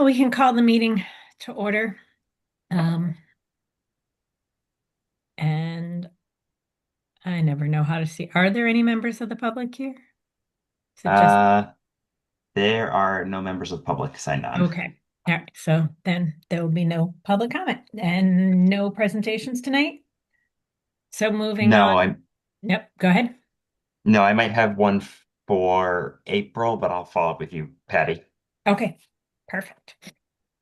We can call the meeting to order. And I never know how to see. Are there any members of the public here? Is it just Uh, there are no members of the public signed on. okay? All right, so then there will be no public comment and no presentations tonight. So moving on. No, I Yep, go ahead. no, I might have one for April, but I'll follow up with you, Patty. Okay, perfect.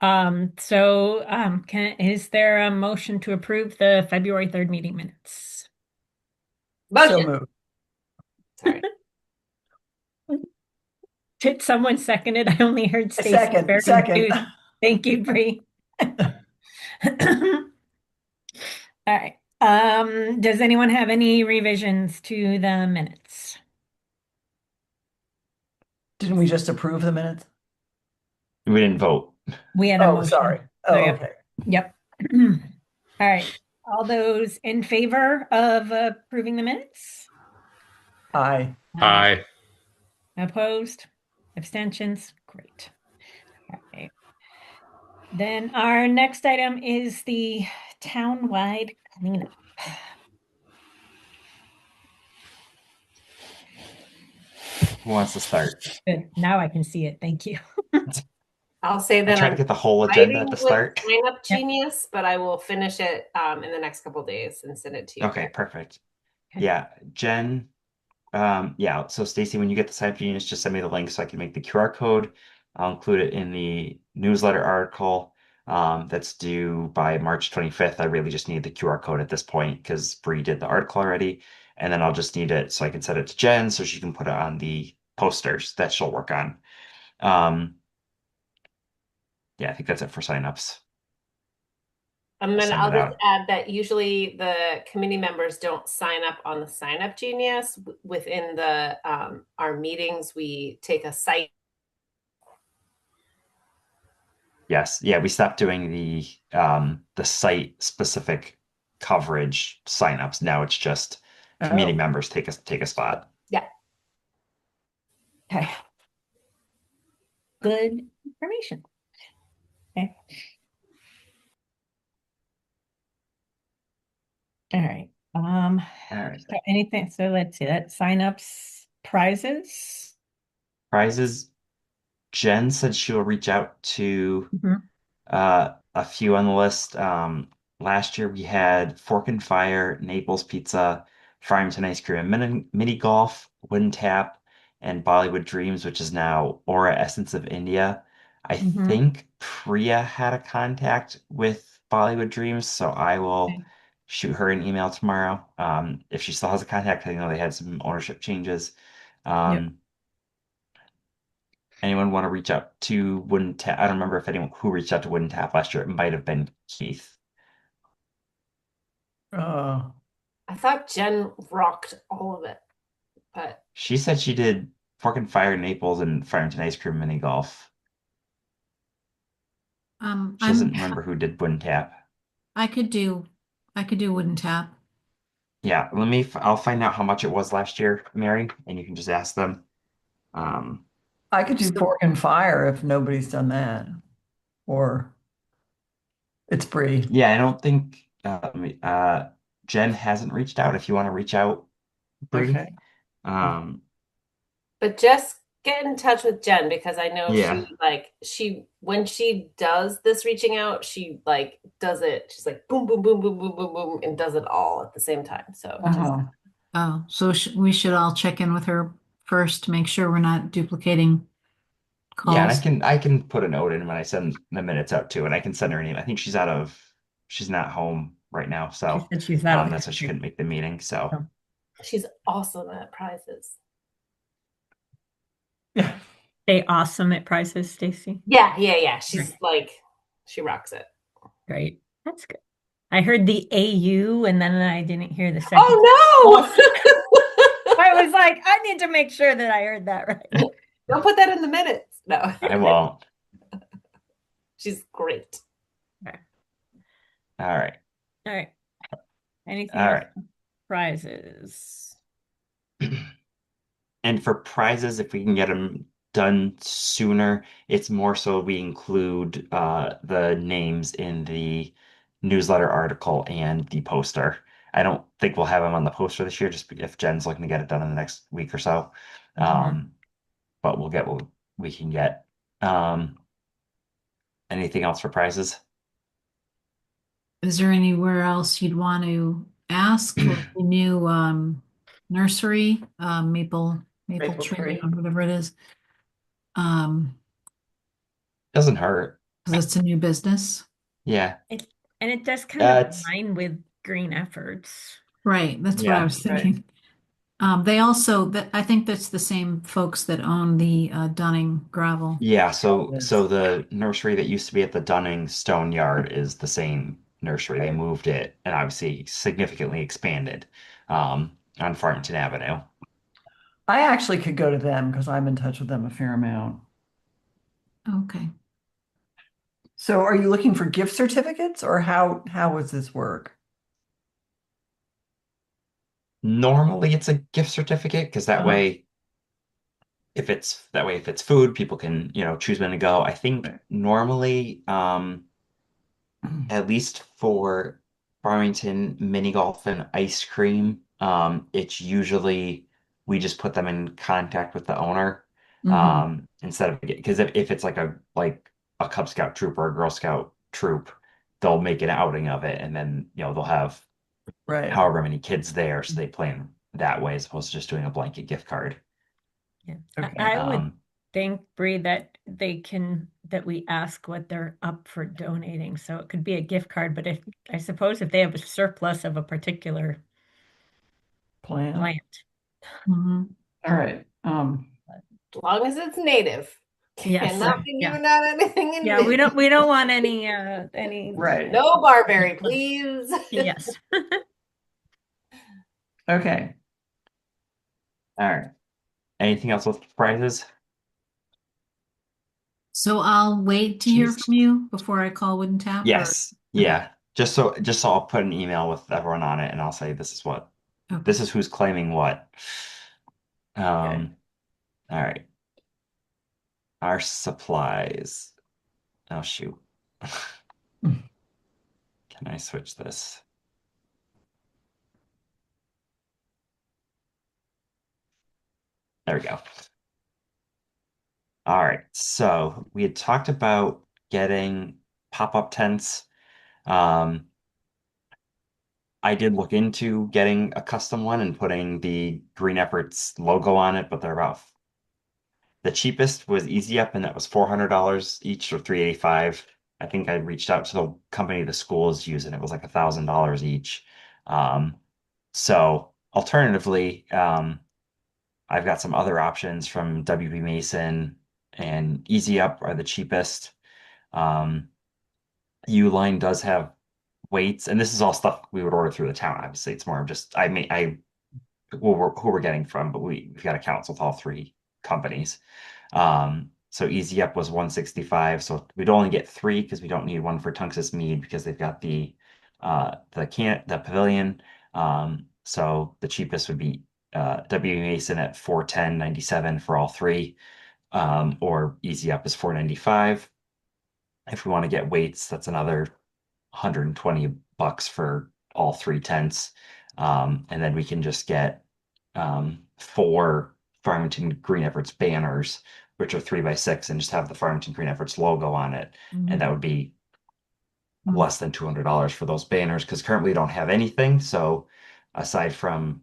Is there a motion to approve the February 3rd meeting minutes? So Motion. moved. Sorry. Did someone second it? I only heard A Stacy very second. confused. Thank you, Bree. All right. Does anyone have any revisions to the minutes? Didn't we just approve the minutes? We didn't vote. We had a Oh, motion. sorry. So, Oh, yep. okay. Yep. All right. All those in favor of approving the minutes? Aye. Aye. Opposed? Abstentions? Great. All right. Then our next item is the town-wide cleanup. Who wants to start? Good. Now I can see it. Thank you. I'll say I then try to I'm get the whole agenda writing at the with start. Sign Up Yep. Genius, but I will finish it in the next couple days and send it to you. Okay, perfect. Okay. Yeah, Jen. Yeah. So Stacy, when you get the Site Genius, just send me the link so I can make the QR code. I'll include it in the newsletter article that's due by March 25th. I really just need the QR code at this point because Bree did the article already. And then I'll just need it so I can send it to Jen so she can put it on the posters that she'll work on. Yeah, I think that's it for signups. And then Send I'll it just out. add that usually the committee members don't sign up on the Sign Up Genius. Within the our meetings, we take a site. Yes. Yeah, we stopped doing the site specific coverage signups. Now it's just community Oh, members take a spot. Yeah. Okay. Good information. Okay. All right. All right. So anything, so let's see that signups, prizes. Prizes. Jen said she'll reach out to Mhm. a few on the list. Last year we had Fork and Fire, Naples Pizza, Farmington Ice Cream, and mini golf, Wooden Tap, and Bollywood Dreams, which is now Aura Essence of India. I Mhm. think Priya had a contact with Bollywood Dreams, so I will Okay. shoot her an email tomorrow. If she still has a contact, I know they had some ownership changes. Yep. Um, Anyone want to reach out to Wooden Tap? I don't remember if anyone who reached out to Wooden Tap last year. It might have been Keith. uh, I thought Jen rocked all of it, but She said she did Fork and Fire Naples and Farmington Ice Cream mini golf. She I'm, doesn't remember who did Wooden Tap. I could do, I could do wooden tap. Yeah, I'll find out how much it was last year, Mary, and you can just ask them. Um, I could do So, Fork and Fire if nobody's done that. Or it's Bree. yeah, I don't think Jen hasn't reached out. If you want to reach out, Bree. Okay. Um, just get in touch with Jen because I know yeah, she when she does this reaching out, she like does it. She's like boom, boom, boom, boom, boom, boom, boom, and does it all at the same time. So just Uh-huh. oh, so we should all check in with her first to make sure we're not duplicating yeah, and calls. I can put a note in when I send the minutes out too, and I can send her an email. I think she's not home right now, She so said she's out of the that's why she country. couldn't make the meeting. So So, she's awesome at prizes. Yeah. stay awesome at prizes, Stacy. Yeah, yeah, yeah. Right. She's like she rocks it. Great. That's good. I heard the AU and then I didn't hear the second. Oh no! I was like, I need to make sure that I heard that right. Don't put that in the minutes. No, I won't. she's great. Okay. All right, All right. Anything all else? right. Prizes. And for prizes, if we can get them done sooner. It's more so we include the names in the newsletter article and the poster. I don't think we'll have them on the poster this year, just if Jen's looking to get it done in the next week or so. But we'll get what we can get. Anything else for prizes? Is there anywhere else you'd want to ask for the new nursery, maple Maple tree, tree. or whatever it is? Um, Doesn't hurt. because it's a new business. Yeah. And it does kind of It's align with green efforts. Right, that's what I Yeah, was right. thinking. They also that I think that's the same folks that own the Dunning gravel. yeah, It is. so the nursery that used to be at the Dunning Stone Yard is the same nursery. They moved it and obviously significantly expanded on Farmington Avenue. I actually could go to them because I'm in touch with them a fair amount. Okay. So are you looking for gift certificates or how does this work? Normally it's a gift certificate because that Uh-huh. way if it's food, people can, choose when to go. I think Right. normally at least for Farmington mini golf and ice cream, it's usually we just put them in contact with the owner, Mhm. instead of because if it's like a Cub Scout troop or a Girl Scout troop, they'll make an outing of it, and then they'll have Right. however many kids there, so they plan that way as opposed to just doing a blanket gift card. Yeah. Okay. I would Um, think, Bree, that that we ask what they're up for donating. So it could be a gift card, but I suppose if they have a surplus of a particular Plan. plant. Mhm. All right. As long as it's native. Yes. Cannot be Yeah. giving out anything in Yeah, we don't want any Right. No barberry, please. Yes. Okay. all right. Anything else with prizes? So I'll wait to hear Jeez. from you before I call Wooden Tap. Yes. Yeah. Just so I'll put an email with everyone on it and I'll say this Okay. is who's claiming what. Okay. All right. Our supplies. Oh shoot. Can I switch this? There we go. All right. So we had talked about getting pop-up tents. Um, I did look into getting a custom one and putting the Green Efforts logo on it, but they're about the cheapest was Easy Up, and that was $400 each or $385. I think I reached out to the company the school is using. It was like $1,000 each. Um, so alternatively, I've got some other options from WB Mason and Easy Up are the cheapest. Um, Uline does have weights, and this is all stuff we would order through the town. Obviously, it's more of just who we're getting from, but we've got accounts with all three companies. So Easy Up was 165. So we'd only get three because we don't need one for Tunxus Mead because they've got the pavilion. So the cheapest would be W Mason at 410.97 for all three. Or Easy Up is 495. If we want to get weights, that's another $120 for all three tents. And then we can just get 4 Farmington Green Efforts banners, which are 3x6, and just have the Farmington Green Efforts logo on it. And that would be less than $200 for those banners because currently we don't have anything. So aside from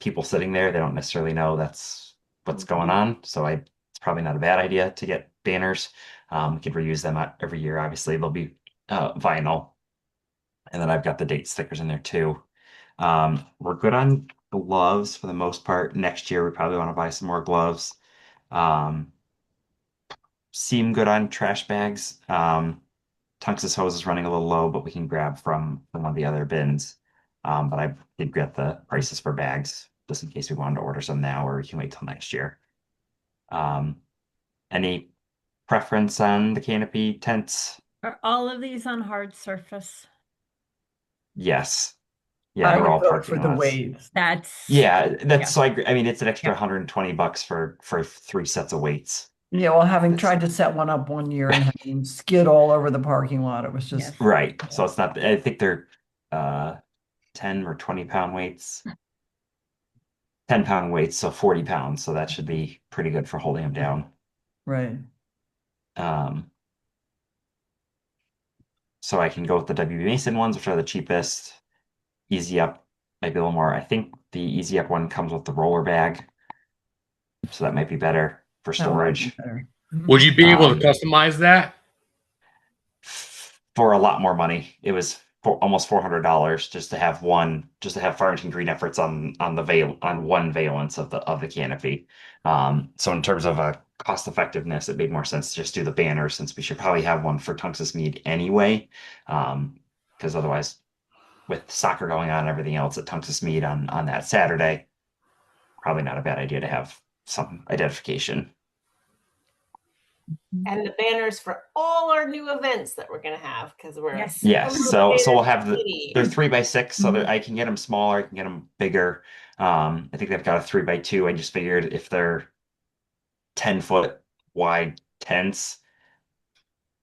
people sitting there, they don't necessarily know that's what's going on. So it's probably not a bad idea to get banners. We could reuse them every year. Obviously, they'll be vinyl. And then I've got the date stickers in there too. We're good on gloves for the most part. Next year, we probably want to buy some more gloves. Seem good on trash bags. Tunx's hose is running a little low, but we can grab from one of the other bins. But I did get the prices for bags just in case we wanted to order some now or we can wait till next year. Any preference on the canopy tents? Are all of these on hard surface? Yes. Yeah, I they're would all vote parking for the lots. weights. That's Yeah, that's Yeah. so I mean it's an extra Yeah. $120 for 3 sets of weights. Yeah, well, having It's tried to set one up one year and having skid all over the parking lot, it was just, Yes. right. So it's not, I think they're 10 or 20 pound weights. 10 pound weights, so 40 pounds. So that should be pretty good for holding them down. right. Um, so I can go with the WB Mason ones, which are the cheapest. Easy Up might be a little more. I think the Easy Up one comes with the roller bag, so that might be better for That might be storage. better. Would you be able Um, to customize that? For a lot more money. It was for almost $400 just to have one, just to have Farmington Green Efforts on the veil on one valence of the canopy. So in terms of a cost effectiveness, it made more sense to just do the banner since we should probably have one for Tungus Mead anyway. Because otherwise, with soccer going on and everything else at Tungus Mead on that Saturday, probably not a bad idea to have some identification. And the banners for all our new events that we're gonna have because we're a Yes. Yes, summer so we'll banner have city. they're 3x6, so Mhm. I can get them smaller, I can get them bigger. I think they've got a 3x2. I just figured if they're 10-foot wide tents,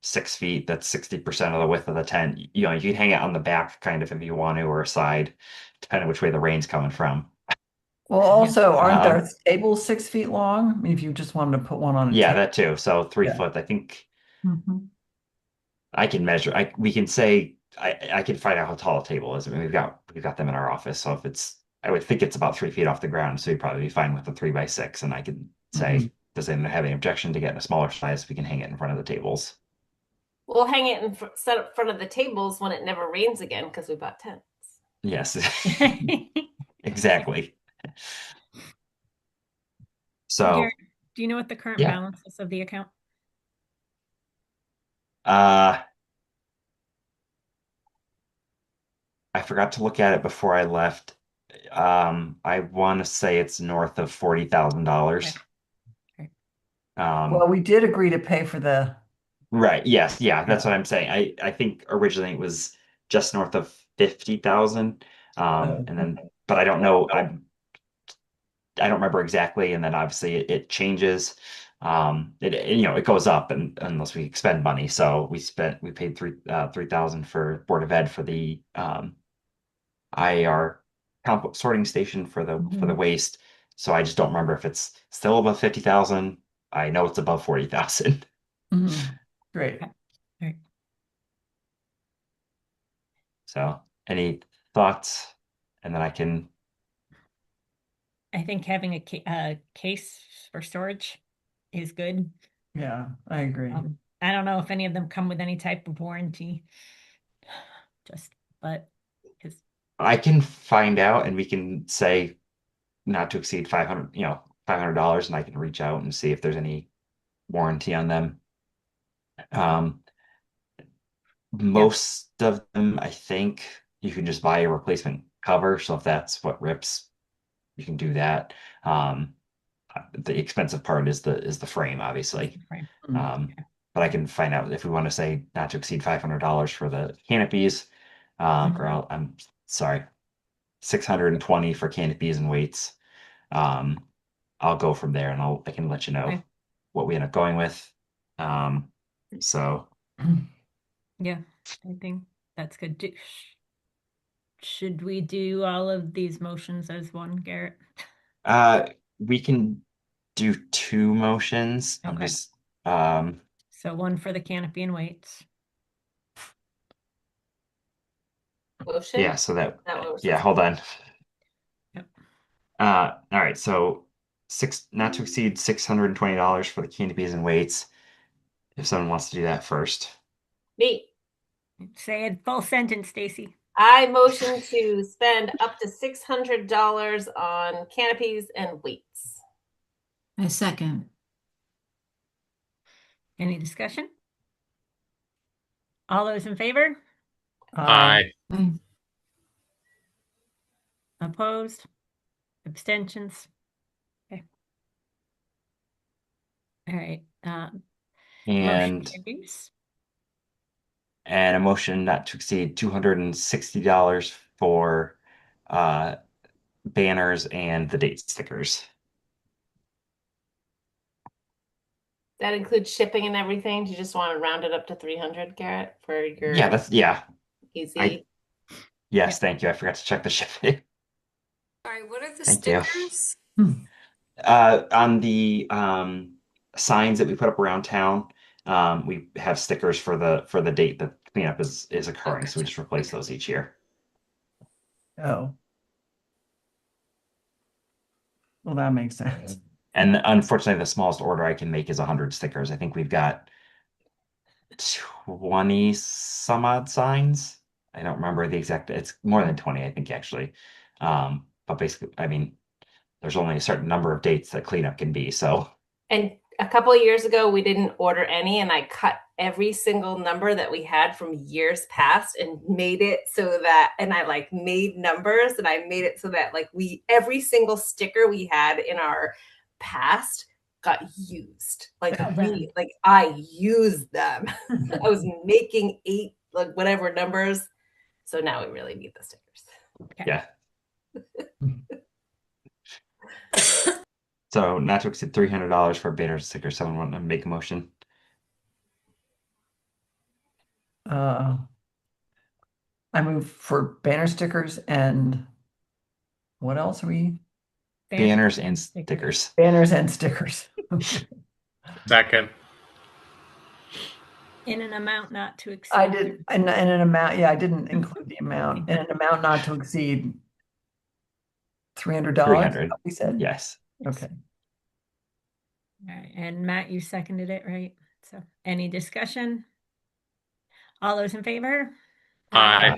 6 feet, that's 60% of the width of the tent. You know, you can hang it on the back kind of if you want to, or a side, depending which way the rain's coming from. Well, also, aren't Um, their tables 6 feet long? I mean, if you just wanted to put one on a Yeah, table. that too. So 3 foot. I think I can measure. We can say I can find out how tall a table is. I mean, we've got them in our office. So if it's, I would think it's about 3 feet off the ground. So you'd probably be fine with a 3x6. And I can say, Mhm. does anyone have any objection to getting a smaller size? We can hang it in front of the tables. We'll hang it in set up front of the tables when it never rains again because we bought tents. Yes, exactly. So Garrett, do you know what the current yeah, balance is of the account? I forgot to look at it before I left. I want to say it's north of $40,000. Okay. Well, we did agree to pay for the, Right. Yes. Yeah. That's Yeah. what I'm saying. I think originally it was just north of 50,000. And then, but I don't know. I don't remember exactly. And then obviously it changes. It goes up and unless we expend money. So we paid 3,000 for Board of Ed for the IAR compost sorting station for the Mhm. waste. So I just don't remember if it's still above 50,000. I know it's above 40,000. Mhm. Great. Okay. All right. So, any thoughts? And then I can, I think having a case for storage is good. Yeah, I agree. I don't know if any of them come with any type of warranty. But because I can find out and we can say not to exceed 500, $500, and I can reach out and see if there's any warranty on them. Um, most of them, I think you can just buy a replacement cover. So if that's what rips, you can do that. The expensive part is the frame, obviously. frame. Um, but I can find out if we want to say not to exceed $500 for the canopies, or I'm sorry, 620 for canopies and weights. I'll go from there and I can let you know Okay. what we end up going with. So Yeah, I think that's good. Should we do all of these motions as one, Garrett? we can do two motions. I'm Okay. just So one for the canopy and weights. Motion? yeah, so that That what we're yeah, supposed hold on. Yep. All right, so not to exceed $620 for the canopies and weights. If someone wants to do that first. Me. Say it full sentence, Stacy. I motion to spend up to $600 on canopies and weights. I second. Any discussion? All those in favor? Aye. Aye. Opposed? Abstentions? Okay. All right. Motion And carries. a motion not to exceed $260 for banners and the date stickers. That includes shipping and everything. Do you just want to round it up to 300, Garrett, for your Yeah. easy? Yes, thank you. I forgot to check the shipping. Sorry, what are the Thank you. stickers? On the signs that we put up around town, we have stickers for the date that cleanup is occurring. So we gotcha. just replace Okay. those each year. Oh. Well, that makes sense. And unfortunately, the smallest order I can make is 100 stickers. I think we've got 20 some odd signs. I don't remember the exact, it's more than 20, I think, actually. But basically, I mean, there's only a certain number of dates that cleanup can be. So And a couple of years ago, we didn't order any, and I cut every single number that we had from years past and made it so that, and I like made numbers and I made it so that like every single sticker we had in our past got used. Like I used them. I was making 8, like whatever numbers. So now we really need the stickers. yeah. So not to exceed $300 for a banner sticker. Someone want to make a motion? I move for banner stickers and what else are we? Banners and stickers. Banners and stickers. Second. In an amount not to exceed. I did, and an amount, yeah, I didn't include the amount, and an amount not to exceed $300. 300. We said? Yes. Okay. All right, and Matt, you seconded it, right? So any discussion? All those in favor? Aye.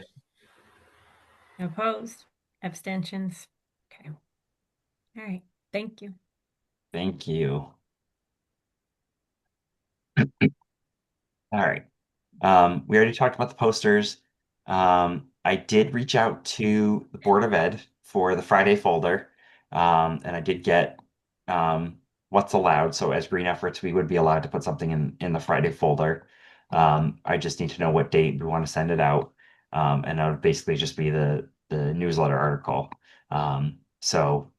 Opposed? Abstentions? Okay. All right, thank you. Thank you. All right. We already talked about the posters. I did reach out to the Board of Ed for the Friday folder, and I did get what's allowed. So as Green Efforts, we would be allowed to put something in the Friday folder. I just need to know what date we want to send it out, and that would basically just be the newsletter article. So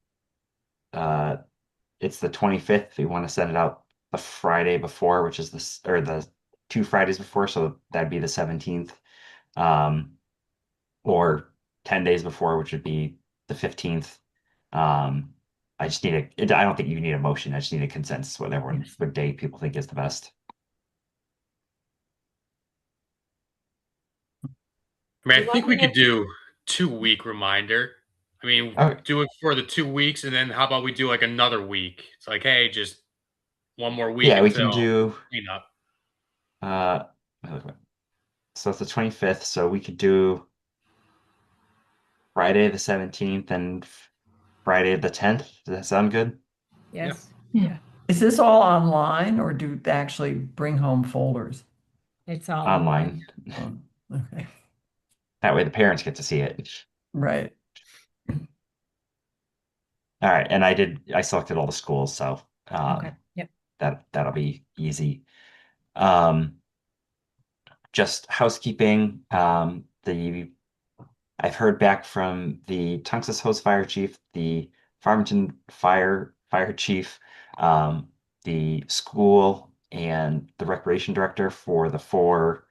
it's the 25th. We want to send it out the Friday before, which is the 2 Fridays before, so that'd be the 17th, or 10 days before, which would be the 15th. I just need I don't think you need a motion. I just need a consensus, whatever what day people think is the best. I mean, I think we could do 2-week reminder. I mean, Okay. do it for the 2 weeks, and then how about we do like another week? It's like, hey, just one more week Yeah, we can until do cleanup. so it's the 25th, so we could do Friday the 17th and Friday the 10th. Does that sound good? Yes. Yeah. Is this all online or do they actually bring home folders? It's all Online. Oh, okay, That way the parents get to see it. right. All right, and I selected all the schools, so Okay. Yep. that'll be easy. Just housekeeping. I've heard back from the Tunxus Hose Fire Chief, the Farmington Fire Chief, the school, and the recreation director for the 4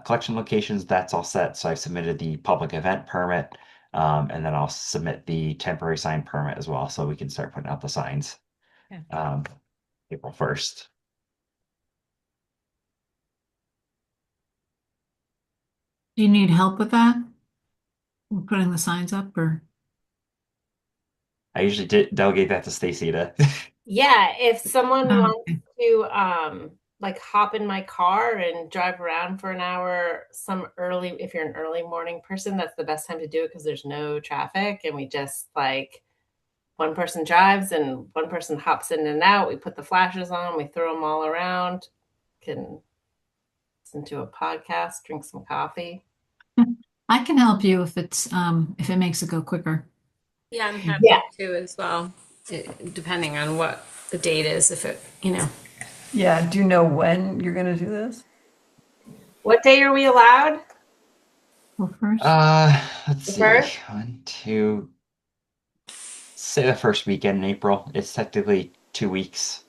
collection locations. That's all set. So I've submitted the public event permit, and then I'll submit the temporary sign permit as well, so we can start putting out the signs. Yeah. April 1st. Do you need help with that? With putting the signs up or? I usually delegate that to Stacy to. Yeah, if someone Oh, wants to like hop in my car and drive around for an hour, if you're an early morning person, that's the best time to do it because there's no traffic and we just like one person drives and one person hops in and out. We put the flashes on, we throw them all around, can listen to a podcast, drink some coffee. I can help you if it makes it go quicker. Yeah, I'm happy to as well, depending on what the date is. If it, Yeah, do you know when you're going to do this? What day are we allowed? Well, first, Let's The see. first? 1, 2, say the first weekend in April. It's technically 2 weeks,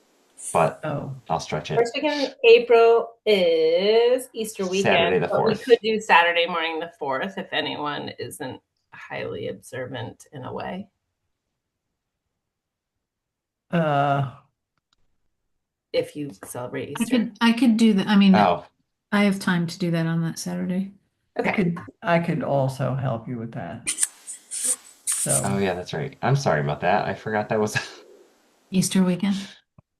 but Oh, I'll stretch it. First weekend in April is Easter Saturday weekend, the but we 4th. could do Saturday morning the 4th if anyone isn't highly observant in a way. uh, If you celebrate I Easter. could do that. I mean, Oh, I have time to do that on that Saturday. Okay. I could also help you with that. So, oh yeah, that's right. I'm sorry about that. I forgot that was. Easter weekend.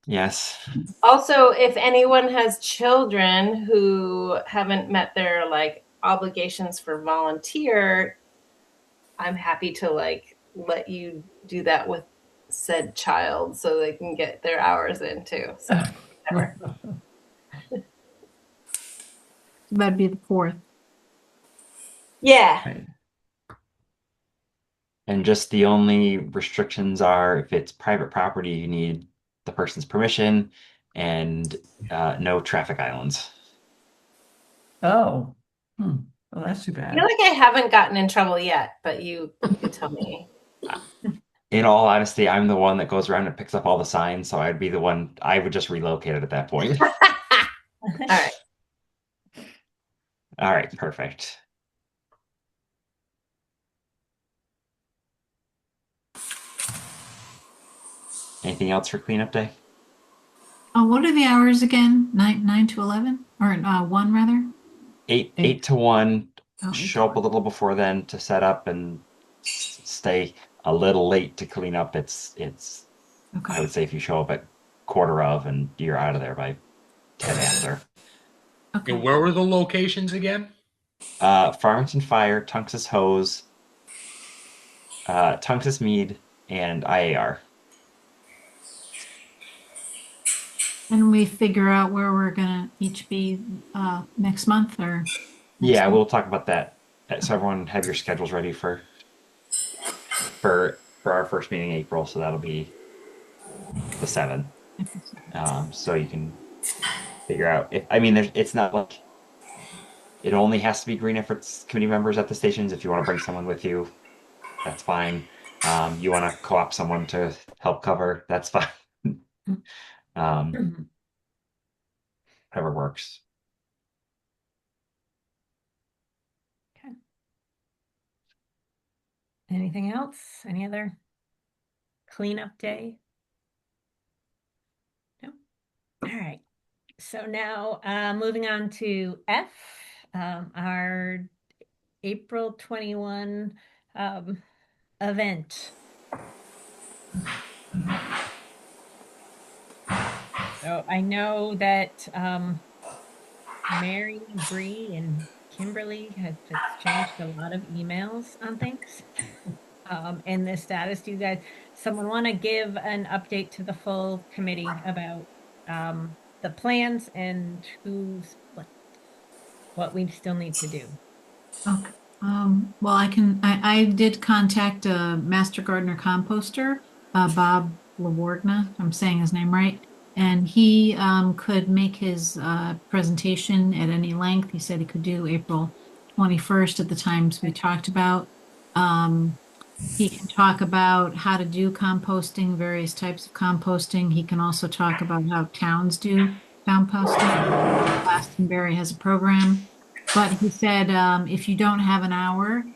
Yes. Also, if anyone has children who haven't met their like obligations for volunteer, I'm happy to like let you do that with said child so they can get their hours in too. So whatever. That'd be the 4th. Yeah. Right. And just the only restrictions are if it's private property, you need the person's permission and no traffic islands. oh, well, that's too I bad. feel like I haven't gotten in trouble yet, but you can tell me. In all honesty, I'm the one that goes around and picks up all the signs, so I'd be the one, I would just relocate it at that point. All right. All right, perfect. Anything else for cleanup day? What are the hours again? 9 to 11 or 1 rather? 8 to 1. Oh, 8 to Show up a 1. little before then to set up and stay a little late to clean up. It's I Okay. would say if you show up at quarter of and you're out of there by 10 after. Okay. And where were the locations again? Farmington Fire, Tunxus Hose, Tunxus Mead, and IAR. And we figure out where we're gonna each be next month or next Yeah, week? we'll talk about that. So everyone have your schedules ready for our first meeting in April. So that'll be the 7th. So you can figure out if it's not like it only has to be green efforts committee members at the stations. If you want to bring someone with you, that's fine. You want to co-op someone to help cover, that's fine. Whatever works. Okay. Anything else? Any other cleanup day? No. All right. So now moving on to F, our April 21 event. So I know that Mary, Bree, and Kimberly have exchanged a lot of emails on things. And the status, do you guys, someone want to give an update to the full committee about the plans and what we still need to do? Okay. Well, I did contact a Master Gardener composter, Bob Lawardna, if I'm saying his name right. And he could make his presentation at any length. He said he could do April 21st at the times we talked about. He can talk about how to do composting, various types of composting. He can also talk about how towns do composting. Glastonbury has a program. But he said if you don't have an hour,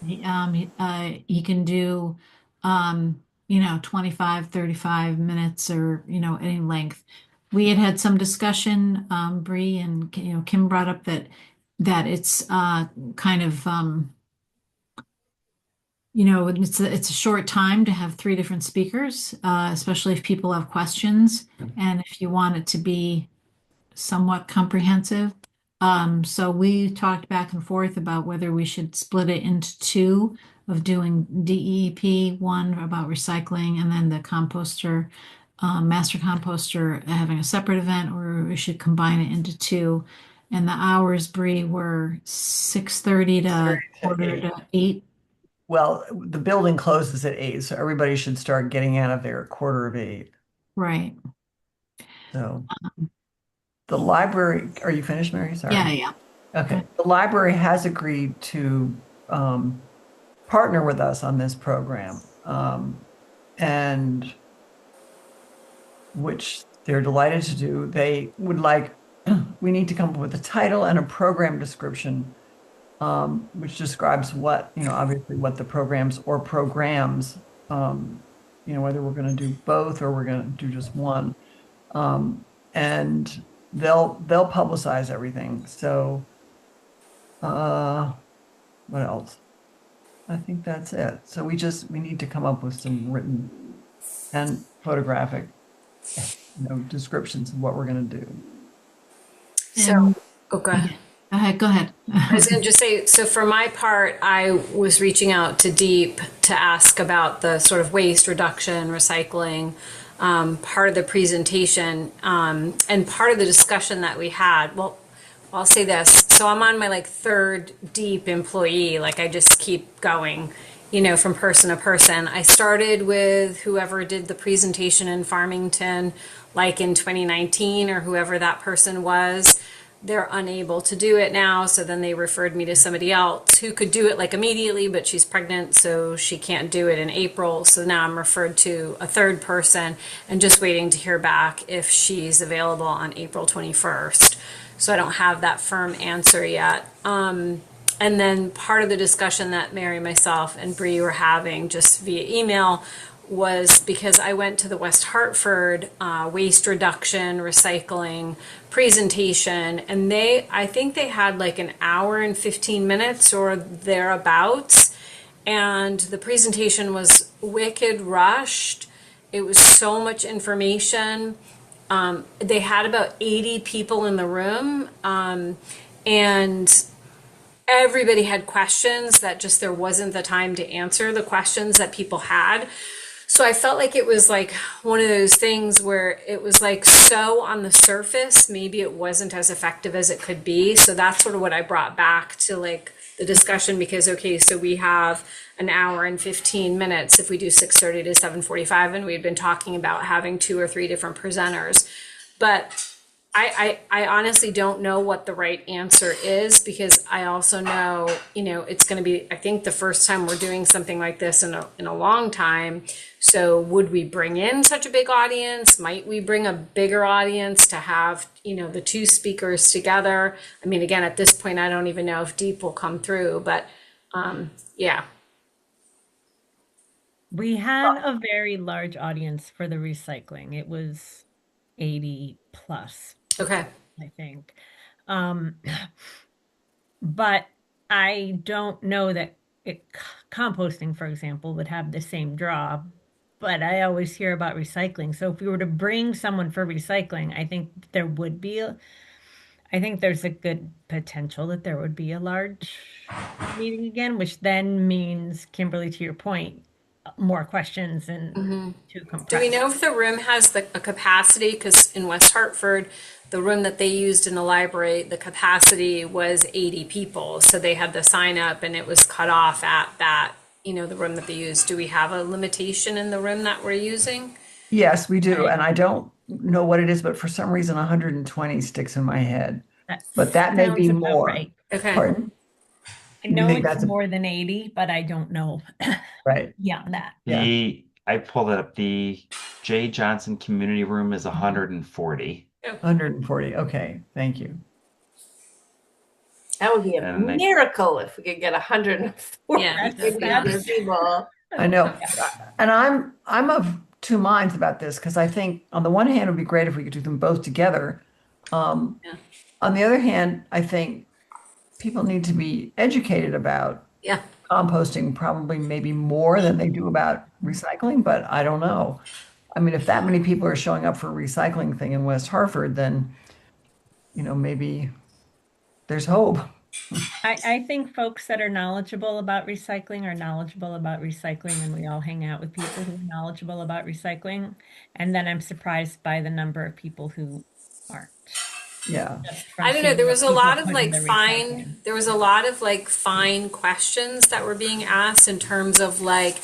he can do 25, 35 minutes or any length. We had some discussion, Bree and Kim brought up that it's kind of it's a short time to have 3 different speakers, especially if people have questions and if you want it to be somewhat comprehensive. So we talked back and forth about whether we should split it into 2 of doing DEP, one about recycling, and then the composter, master composter having a separate event, or we should combine it into 2. And the hours, Bree, were 6:30 to quarter to 8. Well, the building closes at 8, so everybody should start getting out of there at quarter of 8. Right. So the library, are you finished, Mary? Sorry. Yeah. Okay, the library has agreed to partner with us on this program, and which they're delighted to do. They would like, we need to come up with a title and a program description, which describes what, obviously what the programs or programs, whether we're going to do both or we're going to do just one. And they'll publicize everything. So, what else? I think that's it. So we need to come up with some written and photographic, descriptions of what we're going to do. So, oh, go ahead. Go ahead. I was going to just say, so for my part, I was reaching out to Deep to ask about the sort of waste reduction, recycling part of the presentation, and part of the discussion that we had. Well, I'll say this. So I'm on my third Deep employee. I just keep going, from person to person. I started with whoever did the presentation in Farmington, in 2019, or whoever that person was. They're unable to do it now. So then they referred me to somebody else who could do it immediately, but she's pregnant, so she can't do it in April. So now I'm referred to a third person and just waiting to hear back if she's available on April 21st. So I don't have that firm answer yet. And then part of the discussion that Mary, myself, and Bree were having just via email was because I went to the West Hartford waste reduction, recycling presentation, and I think they had an hour and 15 minutes or thereabouts. And the presentation was wicked rushed. It was so much information. They had about 80 people in the room, and everybody had questions that just there wasn't the time to answer the questions that people had. So I felt like it was one of those things where it was so on the surface, maybe it wasn't as effective as it could be. So that's sort of what I brought back to the discussion, because, okay, so we have an hour and 15 minutes if we do 6:30 to 7:45, and we'd been talking about having 2 or 3 different presenters. But I honestly don't know what the right answer is, because I also know, it's going to be, I think, the first time we're doing something like this in a long time. So would we bring in such a big audience? Might we bring a bigger audience to have, the 2 speakers together? I mean, again, at this point, I don't even know if Deep will come through, but yeah. We had a very large audience for the recycling. It was 80 plus. Okay. I think. But I don't know that composting, for example, would have the same draw. But I always hear about recycling. So if we were to bring someone for recycling, I think I think there's a good potential that there would be a large meeting again, which then means, Kimberly, to your point, more questions and too compressed. Do we know if the room has a capacity? Because in West Hartford, the room that they used in the library, the capacity was 80 people. So they had the sign up and it was cut off at that, the room that they used. Do we have a limitation in the room that we're using? Yes, we do. And I don't know what it is, but for some reason, 120 sticks in my head. But that may be sounds about more. right. Okay. Pardon? I know think it's that's more than 80, but I don't know Right. beyond that. Yeah. I pulled it up. The Jay Johnson Community Room is 140. 140. Okay. Thank you. That would be a And miracle if we could get 140 Yeah, people. I know. And I'm of 2 minds about this, because I think on the one hand, it would be great if we could do them both together. On the other hand, I think people need to be educated about composting, probably maybe more than they do about recycling, but I don't know. I mean, if that many people are showing up for a recycling thing in West Hartford, then, maybe there's hope. I think folks that are knowledgeable about recycling are knowledgeable about recycling, and we all hang out with people who are knowledgeable about recycling. And then I'm surprised by the number of people who aren't. Yeah. I don't know. There was a lot of fine questions that were being asked in terms of I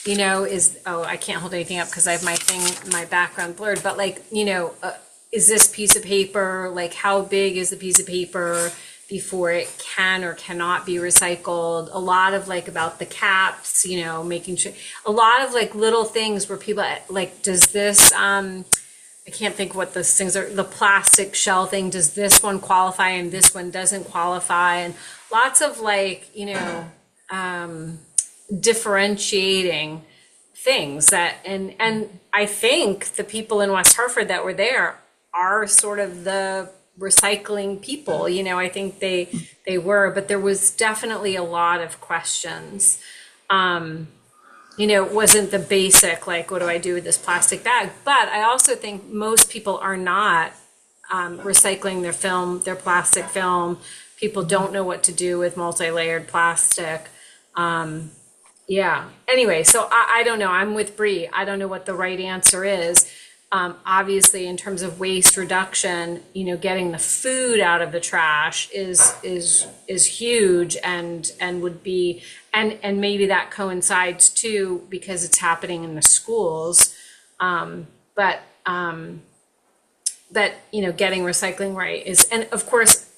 can't hold anything up because I have my background blurred, but is this piece of paper, how big is the piece of paper? before it can or cannot be recycled. A lot of like about the caps, you know, making sure a lot of like little things where people like, does this, I can't think what those things are, the plastic shell thing, does this one qualify and this one doesn't qualify? And lots of like, you know, differentiating things that, and I think the people in West Hartford that were there are sort of the recycling people, you know, I think they were, but there was definitely a lot of questions. You know, it wasn't the basic, like, what do I do with this plastic bag? But I also think most people are not recycling their film, their plastic film. People don't know what to do with multi-layered plastic. Yeah. Anyway, so I don't know. I'm with Bree. I don't know what the right answer is. Obviously, in terms of waste reduction, you know, getting the food out of the trash is huge and would be and maybe that coincides too because it's happening in the schools. But you know, getting recycling right is, and of course,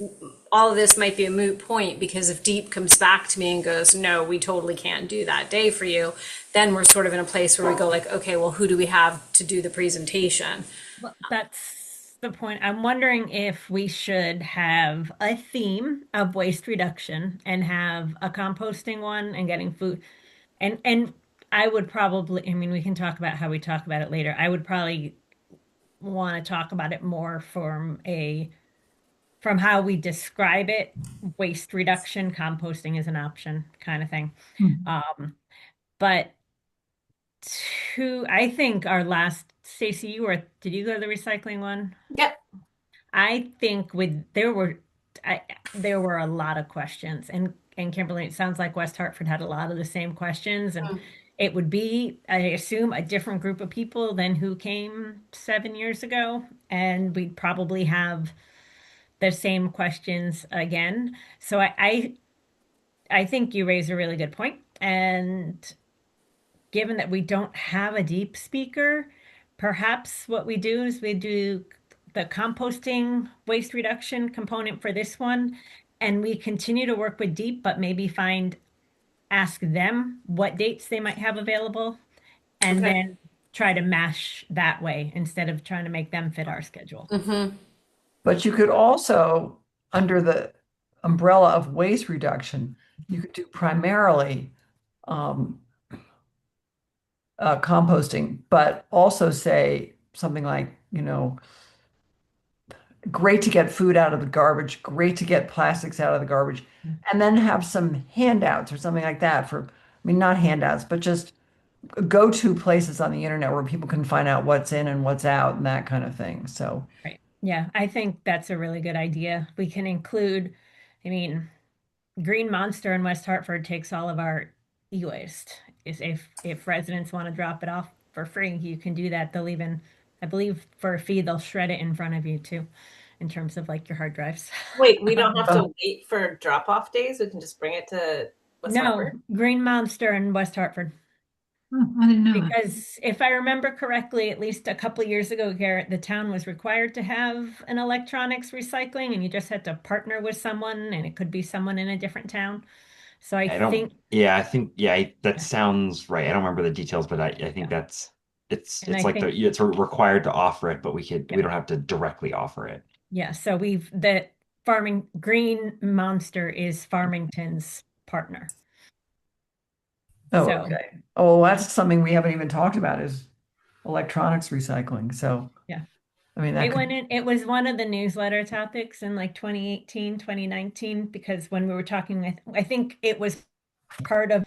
all of this might be a moot point because if Deep comes back to me and goes, no, we totally can't do that day for you, then we're sort of in a place where we go like, okay, well, who do we have to do the presentation? Well, that's the point. I'm wondering if we should have a theme of waste reduction and have a composting one and getting food. And I would probably, I mean, we can talk about how we talk about it later. I would probably want to talk about it more from how we describe it, waste reduction, composting is an option kind of thing. But I think our last, Stacy, did you go to the recycling one? Yep. I think there were a lot of questions, and Kimberly, it sounds like West Hartford had a lot of the same questions, and it would be, I assume, a different group of people than who came 7 years ago, and we'd probably have the same questions again. So I think you raise a really good point, and given that we don't have a Deep speaker, perhaps what we do is we do the composting waste reduction component for this one, and we continue to work with Deep, but maybe ask them what dates they might have available, and Okay. then try to mash that way instead of trying to make them fit our schedule. But you could also, under the umbrella of waste reduction, you could do primarily composting, but also say something like, you know, great to get food out of the garbage, great to get plastics out of the garbage, and then have some handouts or something like that for, I mean, not handouts, but just go-to places on the internet where people can find out what's in and what's out and that kind of thing. So, Right. Yeah, I think that's a really good idea. We can include, I mean, Green Monster in West Hartford takes all of our e-waste. Is if residents want to drop it off for free, you can do that. They'll even, I believe, for a fee, they'll shred it in front of you too, in terms of like your hard drives. Wait, we don't have to wait for drop-off days. We can just bring it to West No, Hartford? Green Monster in West Hartford. Oh, I didn't know that. Because if I remember correctly, at least a couple of years ago, Garrett, the town was required to have an electronics recycling, and you just had to partner with someone, and it could be someone in a different town. So I don't, think, yeah, I think, yeah, that sounds right. I don't remember the details, but I think it's And I like think- it's required to offer it, but we don't have to directly offer it. yeah, so Green Monster is Farmington's partner. oh, So- okay. Oh, that's something we haven't even talked about is electronics recycling. So, Yeah. I mean, that It was one of the newsletter topics in like 2018, 2019, because when we were talking, I think it was part of,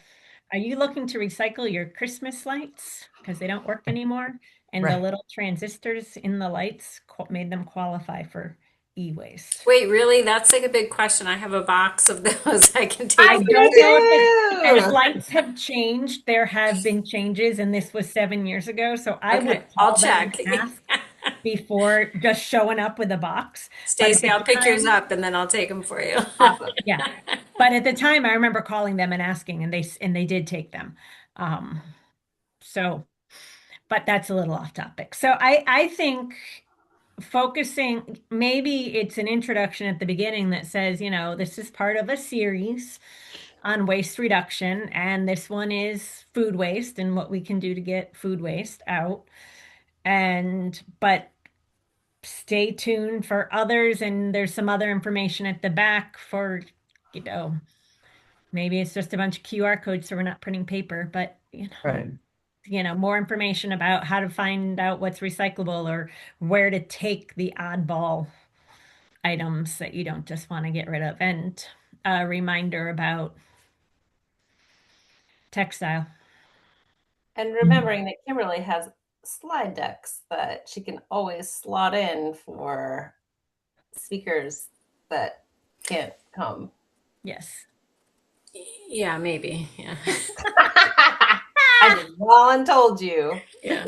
are you looking to recycle your Christmas lights? Because they don't work anymore. And the Right. little transistors in the lights made them qualify for e-waste. Wait, really? That's like a big question. I have a box of those I can take. I don't know if Ew. lights have changed. There have been changes, and this was 7 years ago. So I Okay, would I'll call them check. and ask before just showing up with a box. Stacy, But at I'll the pick yours time- up and then I'll take them for you. Awesome. Yeah, but at the time, I remember calling them and asking, and they did take them. So, but that's a little off topic. So I think focusing, maybe it's an introduction at the beginning that says, this is part of a series on waste reduction, and this one is food waste and what we can do to get food waste out. But stay tuned for others, and there's some other information at the back for, maybe it's just a bunch of QR codes so we're not printing paper, but Right. more information about how to find out what's recyclable or where to take the oddball items that you don't just want to get rid of, and a reminder about textile. And remembering that Kimberly has slide decks that she can always slot in for speakers that can't come. Yes. Yeah, maybe. Yeah. I just voluntold you. Yeah.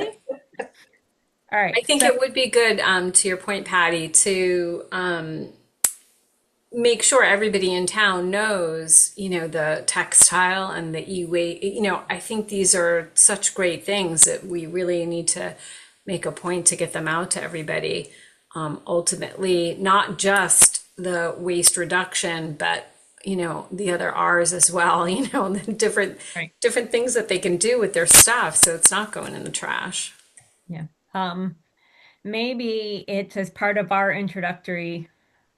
All right. I think so- it would be good, to your point, Patty, to make sure everybody in town knows, the textile and the e-waste. I think these are such great things that we really need to make a point to get them out to everybody. Ultimately, not just the waste reduction, but the other R's as well. The different things that they can do with their stuff, so it's not going in the trash. Yeah. Maybe it's as part of our introductory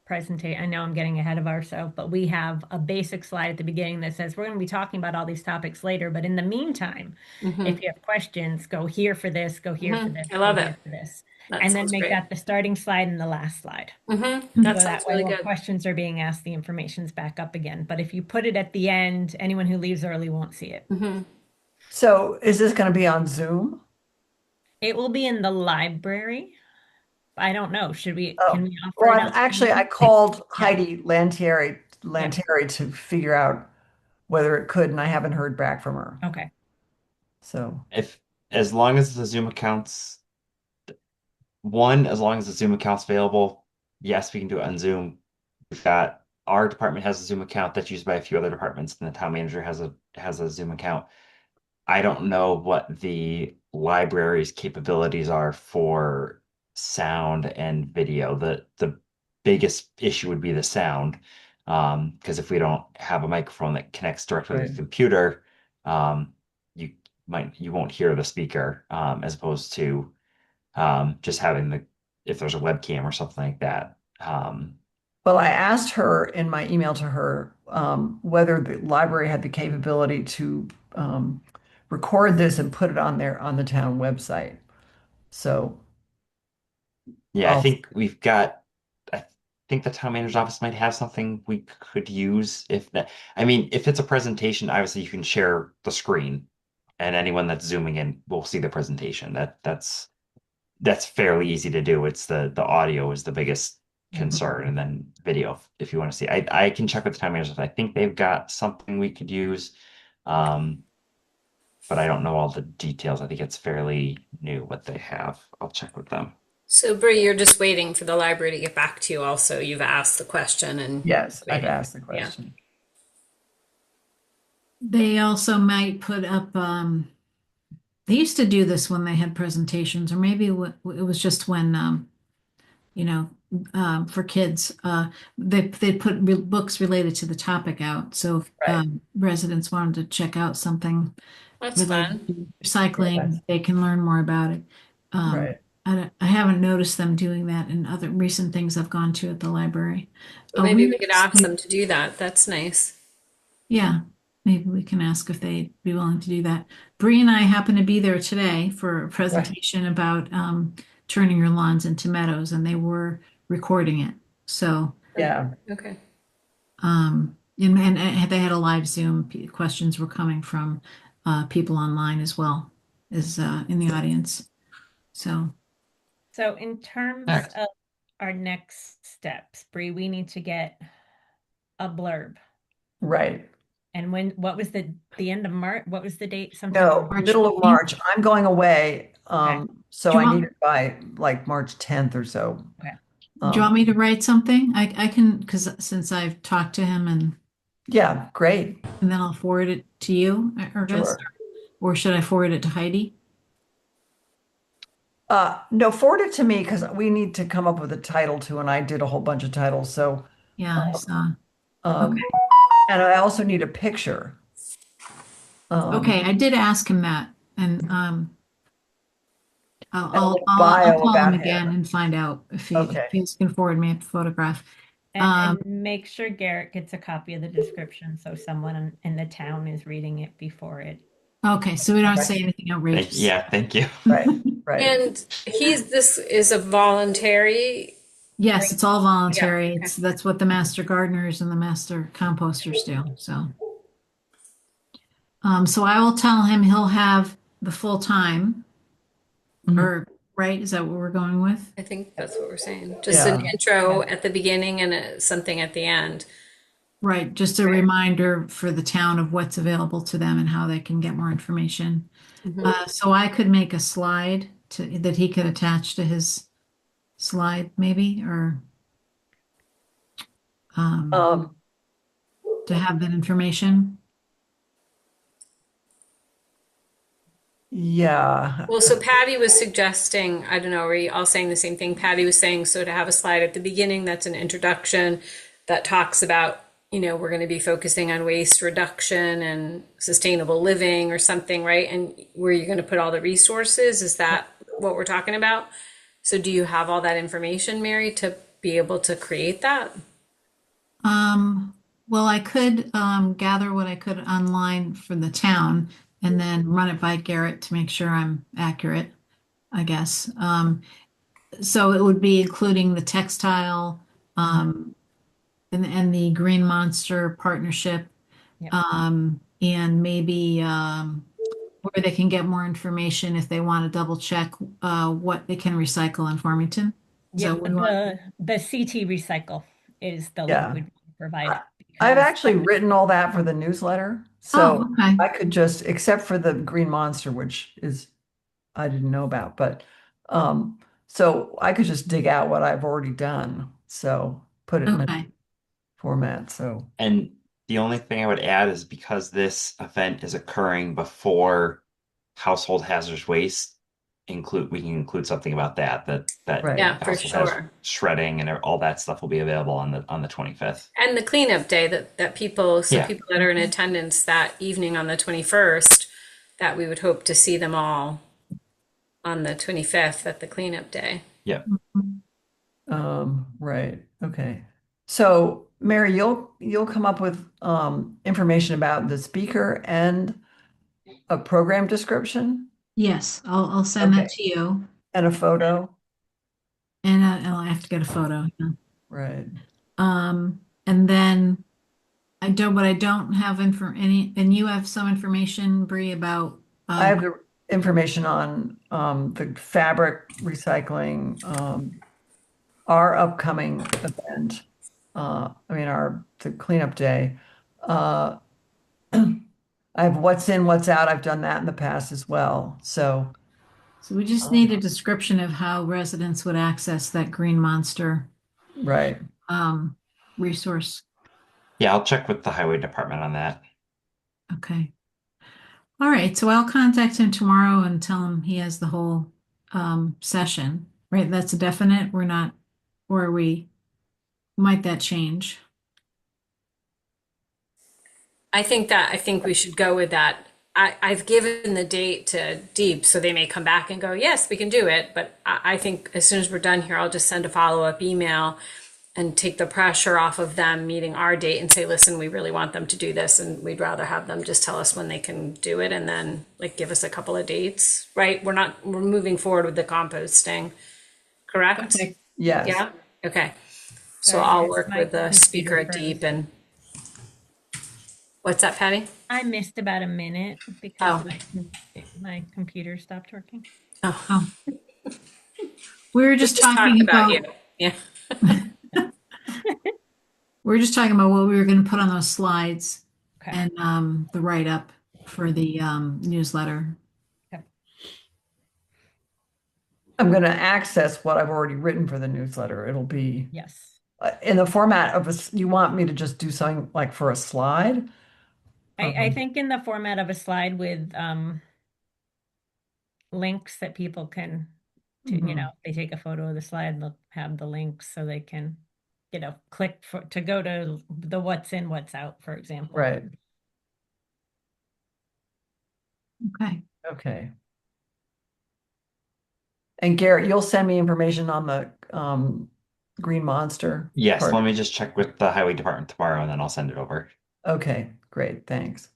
presentation. I know I'm getting ahead of ourselves, but we have a basic slide at the beginning that says we're going to be talking about all these topics later. But in the meantime, if you have questions, go here for this, go here for this. I love go it. here for this. That And then sounds make great. that the starting slide and the last slide. That So sounds that way really when good. questions are being asked, the information's back up again. But if you put it at the end, anyone who leaves early won't see it. So is this going to be on Zoom? It will be in the library. I don't know. Can we offer Well, it out? I called Heidi Lantieri to figure out whether it could, and I haven't heard back from her. Okay. So As long as the Zoom account's available, yes, we can do it on Zoom. Our department has a Zoom account that's used by a few other departments, and the town manager has a Zoom account. I don't know what the library's capabilities are for sound and video. The biggest issue would be the sound, because if we don't have a microphone that connects directly to the computer, you won't hear the speaker, as opposed to just having if there's a webcam or something like that. well, I asked her in my email to her whether the library had the capability to record this and put it on the town website. So Yeah, I'll- I think the town manager's office might have something we could use if it's a presentation, obviously you can share the screen and anyone that's zooming in will see the presentation. That's fairly easy to do. It's the audio is the biggest concern, and then video if you want to see. I can check with the town manager. I think they've got something we could use. But I don't know all the details. I think it's fairly new what they have. I'll check with them. So, Bree, you're just waiting for the library to get back to you also. You've asked the question and yes, I've waiting. asked the question. They also might put up, they used to do this when they had presentations, or maybe it was just when, for kids, they put books related to the topic out. So if Right. residents wanted to check out something That's related fun. to recycling, they can learn more about it. Right. I haven't noticed them doing that in other recent things I've gone to at the library. Maybe we could ask them to do that. That's nice. Yeah, maybe we can ask if they'd be willing to do that. Bree and I happen to be there today for a presentation about turning your lawns into meadows, and they were recording it. So, Yeah. Okay. and they had a live Zoom. Questions were coming from people online as well as in the audience. So in terms Next. of our next steps, Bree, we need to get a blurb. Right. And what was the end of March? What was the date? No, March middle of 15th. March. I'm going away. Okay. So Do you I want- need it by like March 10th or so. Okay. do you want me to write something? I can, because since I've talked to him and Yeah, great. then I'll forward it to you, or Sure. or should I forward it to Heidi? No, forward it to me because we need to come up with a title too, and I did a whole bunch of titles. So, Yeah, I saw. um, and I also need a picture. Okay, I did ask him that, and I'll And a little I'll bio call him about again him. and find out if Okay. he can forward me a photograph. And make sure Garrett gets a copy of the description so someone in the town is reading it before it. Okay, so we don't have to Okay. say anything outrageous. Yeah, thank you. Right, right. And this is a voluntary. Yes, it's all voluntary. Yeah, okay. That's what the master gardeners and the master composters do. So I will tell him he'll have the full time, Mhm. or right? Is that what we're going with? I think that's what we're saying. Just an Yeah. intro at the beginning and something at the end. Right, just a reminder for the town of what's available to them and how they can get more information. So I could make a slide that he could attach to his slide, maybe, or Um, to have that information. yeah. Well, so Patty was suggesting, I don't know, are you all saying the same thing? Patty was saying, so to have a slide at the beginning, that's an introduction that talks about, we're going to be focusing on waste reduction and sustainable living or something, right? And where you're going to put all the resources, is that what we're talking about? So do you have all that information, Mary, to be able to create that? Well, I could gather what I could online for the town and then run it by Garrett to make sure I'm accurate, I guess. So it would be including the textile and the Green Monster partnership, Yep. and maybe where they can get more information if they want to double check what they can recycle in Farmington. Yeah, So we want, the CT recycle is the Yeah. link we'd provide. I've because- actually written all that for the newsletter. oh, So okay. I could just, except for the Green Monster, which is, I didn't know about, but, so I could just dig out what I've already done. So put it in a Okay. format. So, And the only thing I would add is because this event is occurring before household hazardous waste, we can include something about that Right. Yeah, for household hazardous sure. shredding and all that stuff will be available on the 25th. And the cleanup day that people, Yeah. people that are in attendance that evening on the 21st, that we would hope to see them all on the 25th at the cleanup day. Yeah. right. Okay. So Mary, you'll come up with, information about the speaker and a program description Yes, I'll send that to you, and a photo. and I'll have to get a photo. Yeah. Right. And then I don't have and you have some information, Bree, about I have the information on the fabric recycling, our upcoming event. The cleanup day. I have what's in, what's out. I've done that in the past as well. So, so we just need a description of how residents would access that Green Monster right. resource. Yeah, I'll check with the highway department on that. Okay. All right, so I'll contact him tomorrow and tell him he has the whole session, right? That's a definite. We're not, or might that change? I think we should go with that. I've given the date to Deep, so they may come back and go, yes, we can do it. But I think as soon as we're done here, I'll just send a follow-up email and take the pressure off of them meeting our date and say, listen, we really want them to do this, and we'd rather have them just tell us when they can do it, and then like give us a couple of dates, right? We're moving forward with the composting, correct? Okay. Yes. Yeah. Okay. So Sorry, I'll here's work my with the computer speaker at froze. Deep and what's that, Patty? I missed about a minute because Oh. my computer stopped working. Oh, We were just talk talking about you. Yeah. we were just talking about what we were going to put on those slides Okay. and the write-up for the newsletter. I'm going to access what I've already written for the newsletter. It'll be Yes. in the format of you want me to just do something like for a slide? I think in the format of a slide with links that people can to, Mhm. they take a photo of the slide and they'll have the links so they can, click to go to the what's in, what's out, for example. Right. Okay. Okay. And Garrett, you'll send me information on the Green Monster Yes, part. let me just check with the highway department tomorrow and then I'll send it over. Okay, great, thanks.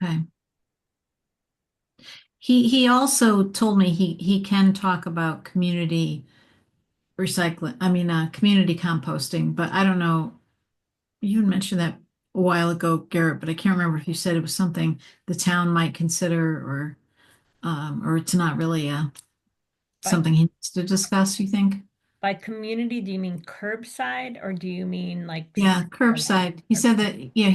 Okay. He also told me he can talk about community recycling, community composting, but I don't know. You had mentioned that a while ago, Garrett, but I can't remember if you said it was something the town might consider or it's not really By, something he needs to discuss, you think? by community, do you mean curbside or do you mean like? Yeah, curbside. He said that, yeah,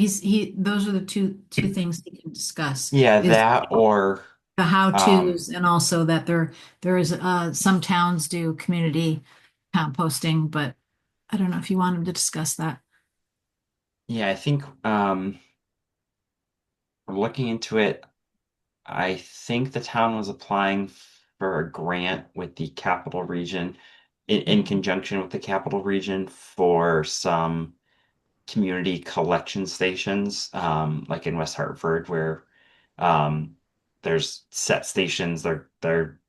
those are the two things he can discuss Yeah, is that or the um how-tos and also that there is some towns do community composting, but I don't know if you want him to discuss that. yeah, I think looking into it, I think the town was applying for a grant with the capital region in conjunction with the capital region for some community collection stations, like in West Hartford, where um, there's set stations. They're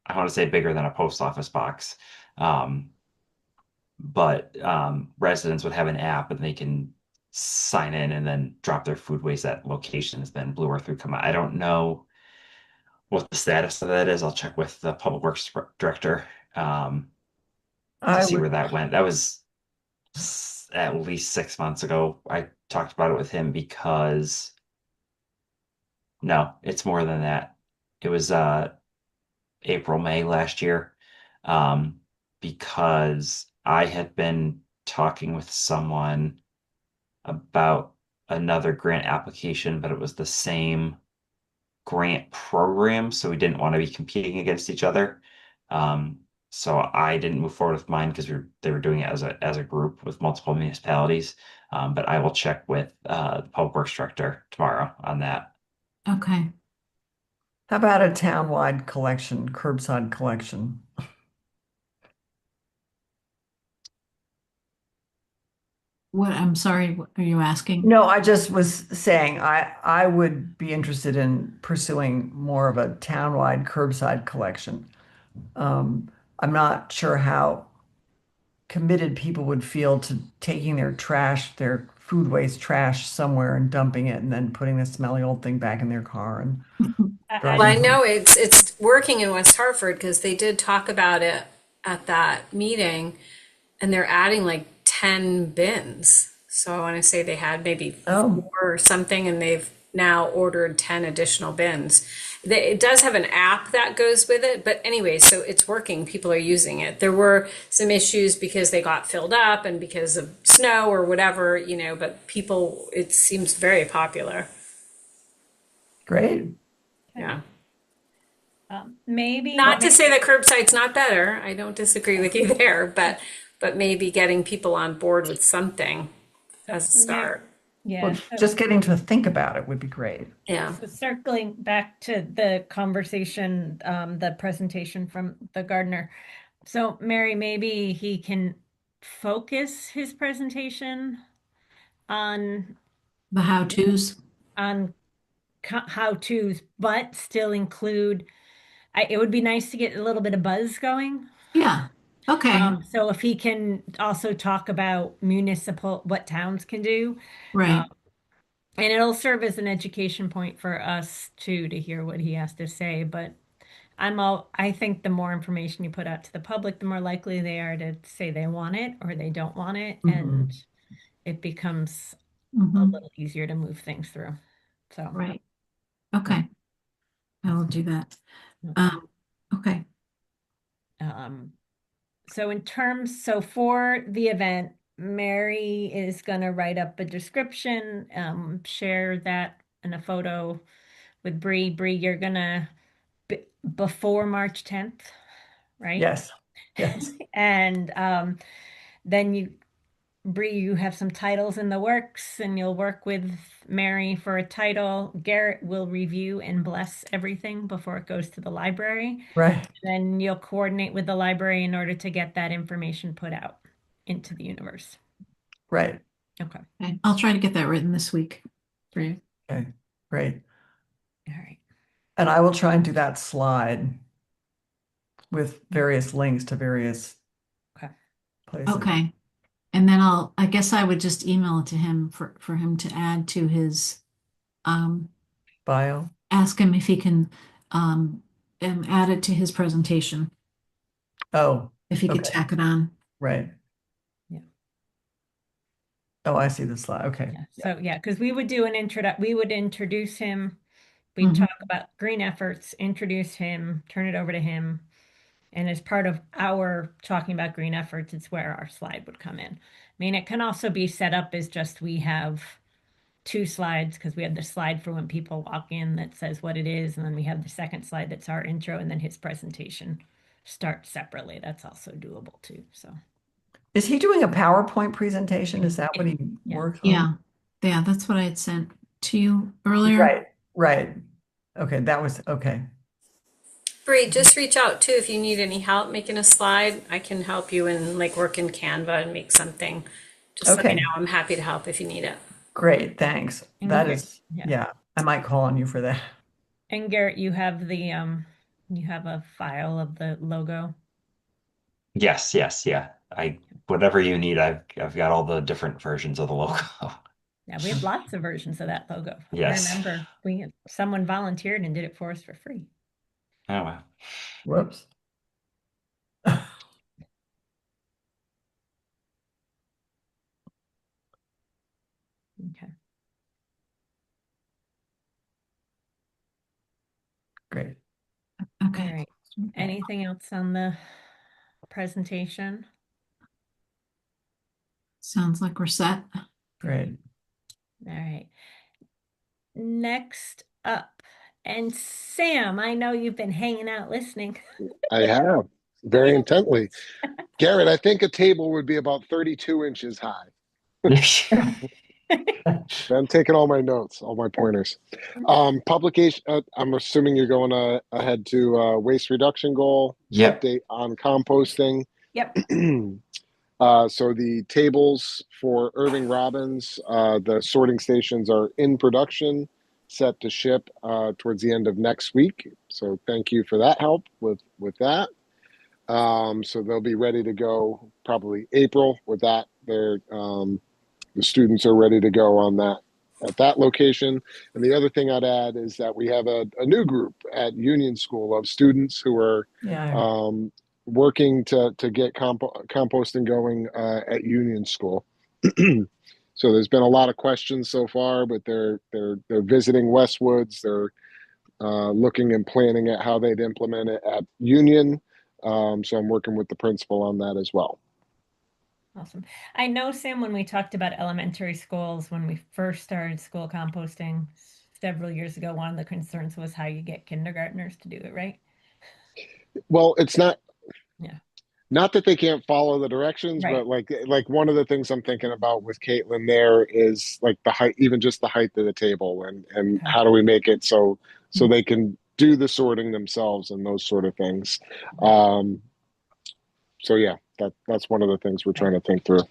I want to say bigger than a post office box, um, but residents would have an app and they can sign in and then drop their food waste at locations. Then Blue Earth would come out. I don't know what the status of that is. I'll check with the public works director um, to I see would, where that went. That was at least 6 months ago. I talked about it with him because no, it's more than that. It was April, May last year, um, because I had been talking with someone about another grant application, but it was the same grant program, so we didn't want to be competing against each other. Um, so I didn't move forward with mine because they were doing it as a group with multiple municipalities. But I will check with the public works director tomorrow on that. Okay. how about a townwide collection, curbside collection? What, I'm sorry, what are you asking? No, I just was saying I would be interested in pursuing more of a townwide curbside collection. I'm not sure how committed people would feel to taking their trash, their food waste trash somewhere and dumping it and then putting the smelly old thing back in their car and Well, I driving home. know it's working in West Hartford because they did talk about it at that meeting, and they're adding like 10 bins. So I want to say they had maybe Oh, four or something, and they've now ordered 10 additional bins. It does have an app that goes with it, but anyway, so it's working. People are using it. There were some issues because they got filled up and because of snow or whatever, but people, it seems very popular. great. Yeah. Maybe, Not to say that curbside's not better. I don't disagree with you there, but maybe getting people on board with something as a start. yeah. Well, just getting to think about it would be great. Yeah. So circling back to the conversation, the presentation from the gardener. So Mary, maybe he can focus his presentation on The how-tos? on how-tos, but still include. It would be nice to get a little bit of buzz going. Yeah. Okay. So if he can also talk about what towns can do, Right. and it'll serve as an education point for us too to hear what he has to say. But I think the more information you put out to the public, the more likely they are to say they want it or they don't want it, and it becomes a Hmm. little easier to move things through. So, Right. Okay. I will do that. okay. Okay. So for the event, Mary is gonna write up a description, share that in a photo with Bree. Bree, you're gonna before March 10th, right? Yes. Yes. And then Bree, you have some titles in the works and you'll work with Mary for a title. Garrett will review and bless everything before it goes to the library. Right. Then you'll coordinate with the library in order to get that information put out into the universe. Right. Okay. Okay, I'll try to get that written this week for you. Okay. Great. All right. And I will try and do that slide with various links to various Okay. places. Okay. And then I guess I would just email it to him for him to add to his, Bio. ask him if he can, add it to his presentation, Oh, if he could Okay. tack it on. right. Yeah. Oh, I see the slide. Okay. Yeah. So yeah, because we would do we would introduce him. We'd Mhm. talk about green efforts, introduce him, turn it over to him. And as part of our talking about green efforts, it's where our slide would come in. I mean, it can also be set up as just we have two slides because we have the slide for when people walk in that says what it is, and then we have the second slide that's our intro, and then his presentation starts separately. That's also doable too. So Is he doing a PowerPoint presentation? Is that what he Yeah. works on? Yeah. Yeah, that's what I had sent to you earlier. Right. Right. Okay. That was okay. Bree, just reach out too if you need any help making a slide. I can help you and like work in Canva and make something. Just let Okay. me know. I'm happy to help if you need it. Great. Thanks. And That Garrett- is, yeah. yeah, I might call on you for that. And Garrett, you have you have a file of the logo. Yes, yes, yeah. Whatever you need, I've got all the different versions of the logo. Yeah, we have lots of versions of that logo. Yes. I remember someone volunteered and did it for us for free. Oh wow. Whoops. Okay. Great. All Okay. right. Anything else on the presentation? Sounds like we're set. Great. All right. Next up, and Sam, I know you've been hanging out listening. I have very intently. Garrett, I think a table would be about 32 inches high. I'm taking all my notes, all my pointers. Publication, I'm assuming you're going ahead to waste reduction goal, Yep. update on composting. Yep. So the tables for Irving Robbins, the sorting stations are in production, set to ship towards the end of next week. So thank you for that help with that. So they'll be ready to go probably April with that. The students are ready to go on that at that location. And the other thing I'd add is that we have a new group at Union School of students who are Yeah. working to get composting going at Union School. So there's been a lot of questions so far, but they're visiting Westwoods. They're looking and planning at how they'd implement it at Union. So I'm working with the principal on that as well. Awesome. I know, Sam, when we talked about elementary schools, when we first started school composting several years ago, one of the concerns was how you get kindergartners to do it, right? Well, it's not. Yeah. Not that they can't follow the directions, Right. but like one of the things I'm thinking about with Caitlin there is like the height, even just the height of the table, and Okay. how do we make it so they can do the sorting themselves and those sort of things. So yeah, that's one of the things we're trying to think through.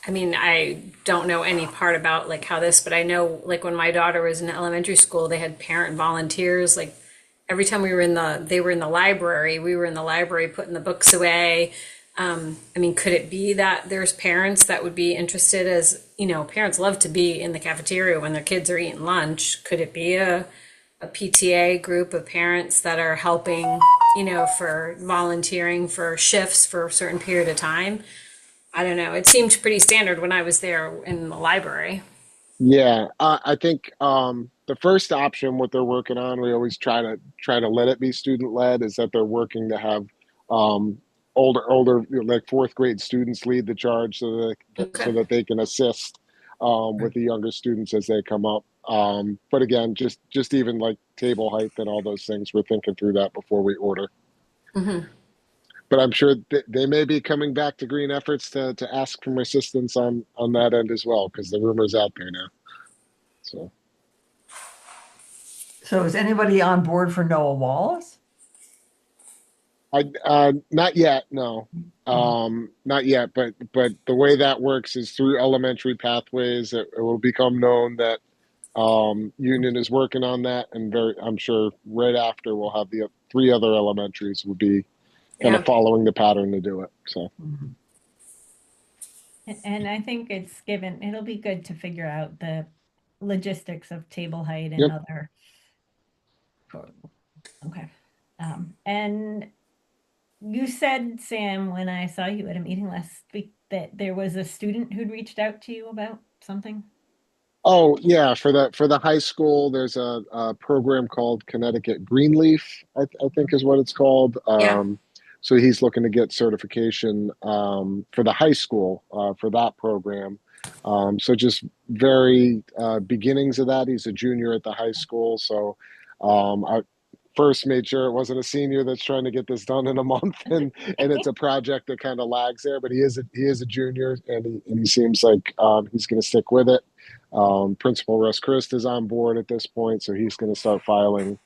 I mean, I don't know any part about like how this, but I know like when my daughter was in elementary school, they had parent volunteers. Like every time they were in the library, we were in the library putting the books away. I mean, could it be that there's parents that would be interested, as you know, parents love to be in the cafeteria when their kids are eating lunch. Could it be a PTA group of parents that are helping, you know, for volunteering for shifts for a certain period of time? I don't know. It seemed pretty standard when I was there in the library. Yeah, I think the first option, what they're working on, we always try to let it be student led, is that they're working to have older like fourth grade students lead the charge so that they can assist with the younger students as they come up. But again, just even like table height and all those things, we're thinking through that before we order. Mm-hmm. but I'm sure they may be coming back to Green Efforts to ask for assistance on that end as well, because the rumor's out there now. So is anybody on board for Noah Wallace? Not yet, no. Not yet, but the way that works is through elementary pathways. It will become known that Union is working on that, and I'm sure right after we'll have the three other elementaries will be kind of following the pattern to do it. So. And I think it'll be good to figure out the logistics of table height and Yep. other. Okay. And you said, Sam, when I saw you at a meeting last week, that there was a student who'd reached out to you about something. Oh yeah, for the high school, there's a program called Connecticut Greenleaf, I think is what it's called. So he's looking to get certification for the high school for that program. So just very beginnings of that. He's a junior at the high school, so I first made sure it wasn't a senior that's trying to get this done in a month, and it's a project that kind of lags there. But he is a junior, and he seems like he's going to stick with it. Principal Russ Christ is on board at this point, so he's going to start filing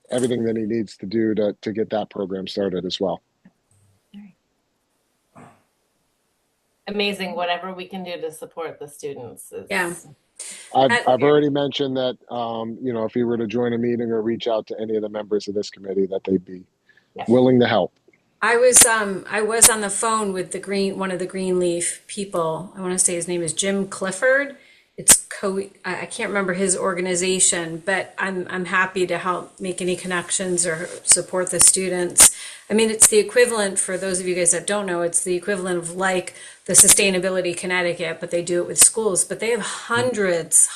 everything that he needs to do to get that program started as well. Amazing. Whatever we can do to support the students. I've already mentioned that if he were to join a meeting or reach out to any of the members of this committee, that they'd be willing to help. I was on the phone with one of the Greenleaf people. I want to say his name is Jim Clifford. I can't remember his organization, but I'm happy to help make any connections or support the students. I mean, it's the equivalent, for those of you guys that don't know, it's the equivalent of like the Sustainability Connecticut, but they do it with schools. But they have hundreds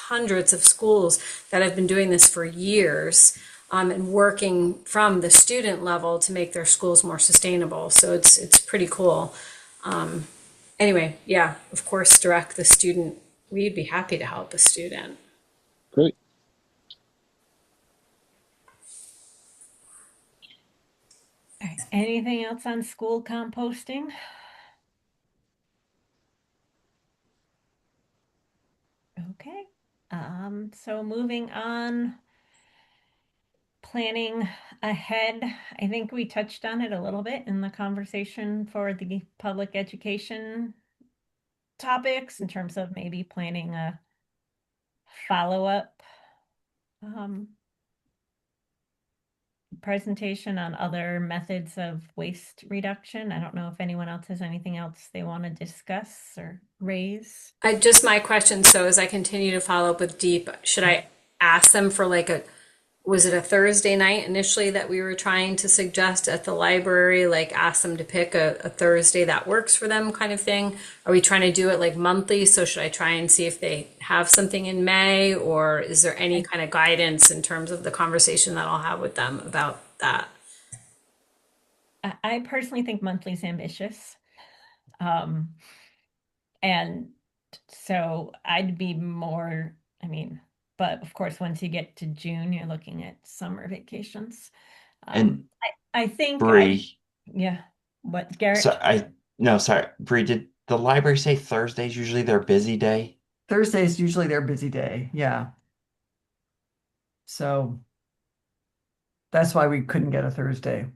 of schools that have been doing this for years. And working from the student level to make their schools more sustainable. So it's pretty cool. Anyway, yeah, of course, direct the student. We'd be happy to help a student. Great. All right. Anything else on school composting? Okay. So moving on. Planning ahead, I think we touched on it a little bit in the conversation for the public education topics in terms of maybe planning a follow-up presentation on other methods of waste reduction. I don't know if anyone else has anything else they want to discuss or raise. My question, so as I continue to follow up with Deep, should I ask them for was it a Thursday night initially that we were trying to suggest at the library, like ask them to pick a Thursday that works for them kind of thing? Are we trying to do it like monthly? So should I try and see if they have something in May, or is there any kind of guidance in terms of the conversation that I'll have with them about that? I personally think monthly is ambitious. And so I'd be more, but of course, once you get to June, you're looking at summer vacations. And I think Bree. Yeah. What, Garrett? Sorry. Bree, did the library say Thursday's usually their busy day? Thursday is usually their busy day. Yeah. So that's why we couldn't get a Thursday.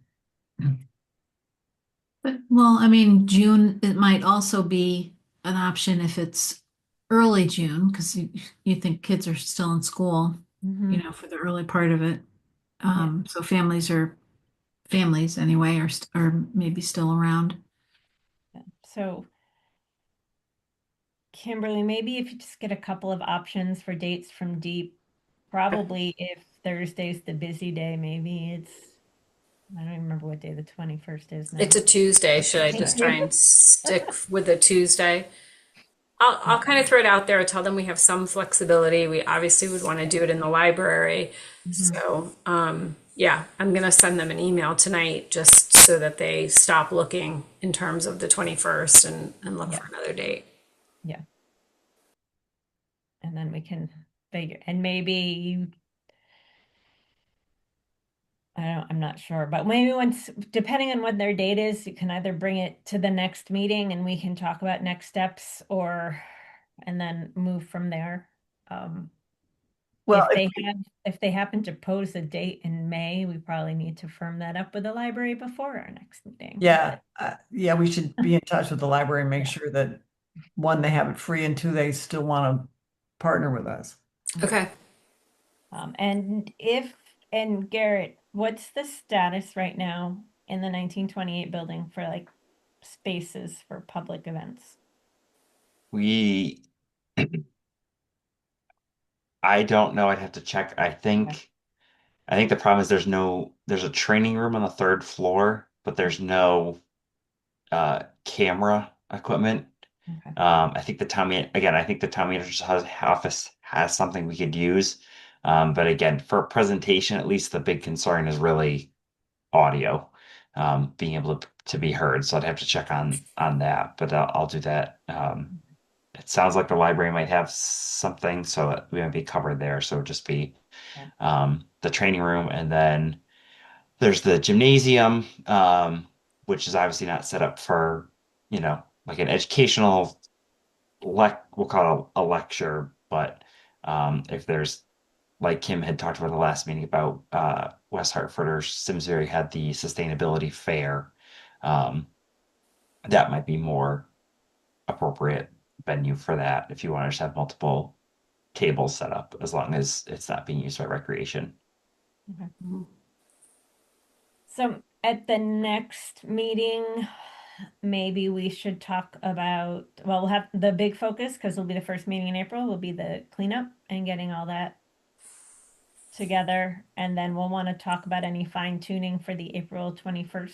Well, June, it might also be an option if it's early June, because you think kids are still in school, for the early part of it. So families anyway are maybe still around. So Kimberly, maybe if you just get a couple of options for dates from Deep, probably if Thursday's the busy day, maybe I don't even remember what day the 21st is now. It's a Tuesday. Should I just try and stick with a Tuesday? I'll kind of throw it out there. Tell them we have some flexibility. We obviously would want to do it in the library. So, yeah, I'm going to send them an email tonight just so that they stop looking in terms of the 21st and look for another date. Yeah. And then we can figure, and maybe I'm not sure, but maybe once, depending on what their date is, you can either bring it to the next meeting and we can talk about next steps, or, and then move from there. Well, If they happen to pose a date in May, we probably need to firm that up with the library before our next meeting. yeah, yeah, we should be in touch with the library and make Yeah. sure that, one, they have it free, and two, they still want to partner with us. Okay. And Garrett, what's the status right now in the 1928 building for like spaces for public events? We, I don't know. I'd have to check. I think the problem is there's a training room on the third floor, but there's no camera equipment. Okay. I think I think the town manager's office has something we could use. But again, for a presentation, at least the big concern is really audio, being able to be heard. So I'd have to check on that, but I'll do that. It sounds like the library might have something, so we might be covered there. So it'd just be Okay. the training room, and then there's the gymnasium, which is obviously not set up for, like an educational we'll call it a lecture, but if there's, like Kim had talked about the last meeting about West Hartford or Simsbury had the sustainability fair, um, that might be more appropriate venue for that if you want to just have multiple tables set up, as long as it's not being used by recreation. So at the next meeting, maybe we should talk about, well, we'll have the big focus, because it'll be the first meeting in April, will be the cleanup and getting all that together. And then we'll want to talk about any fine tuning for the April 21st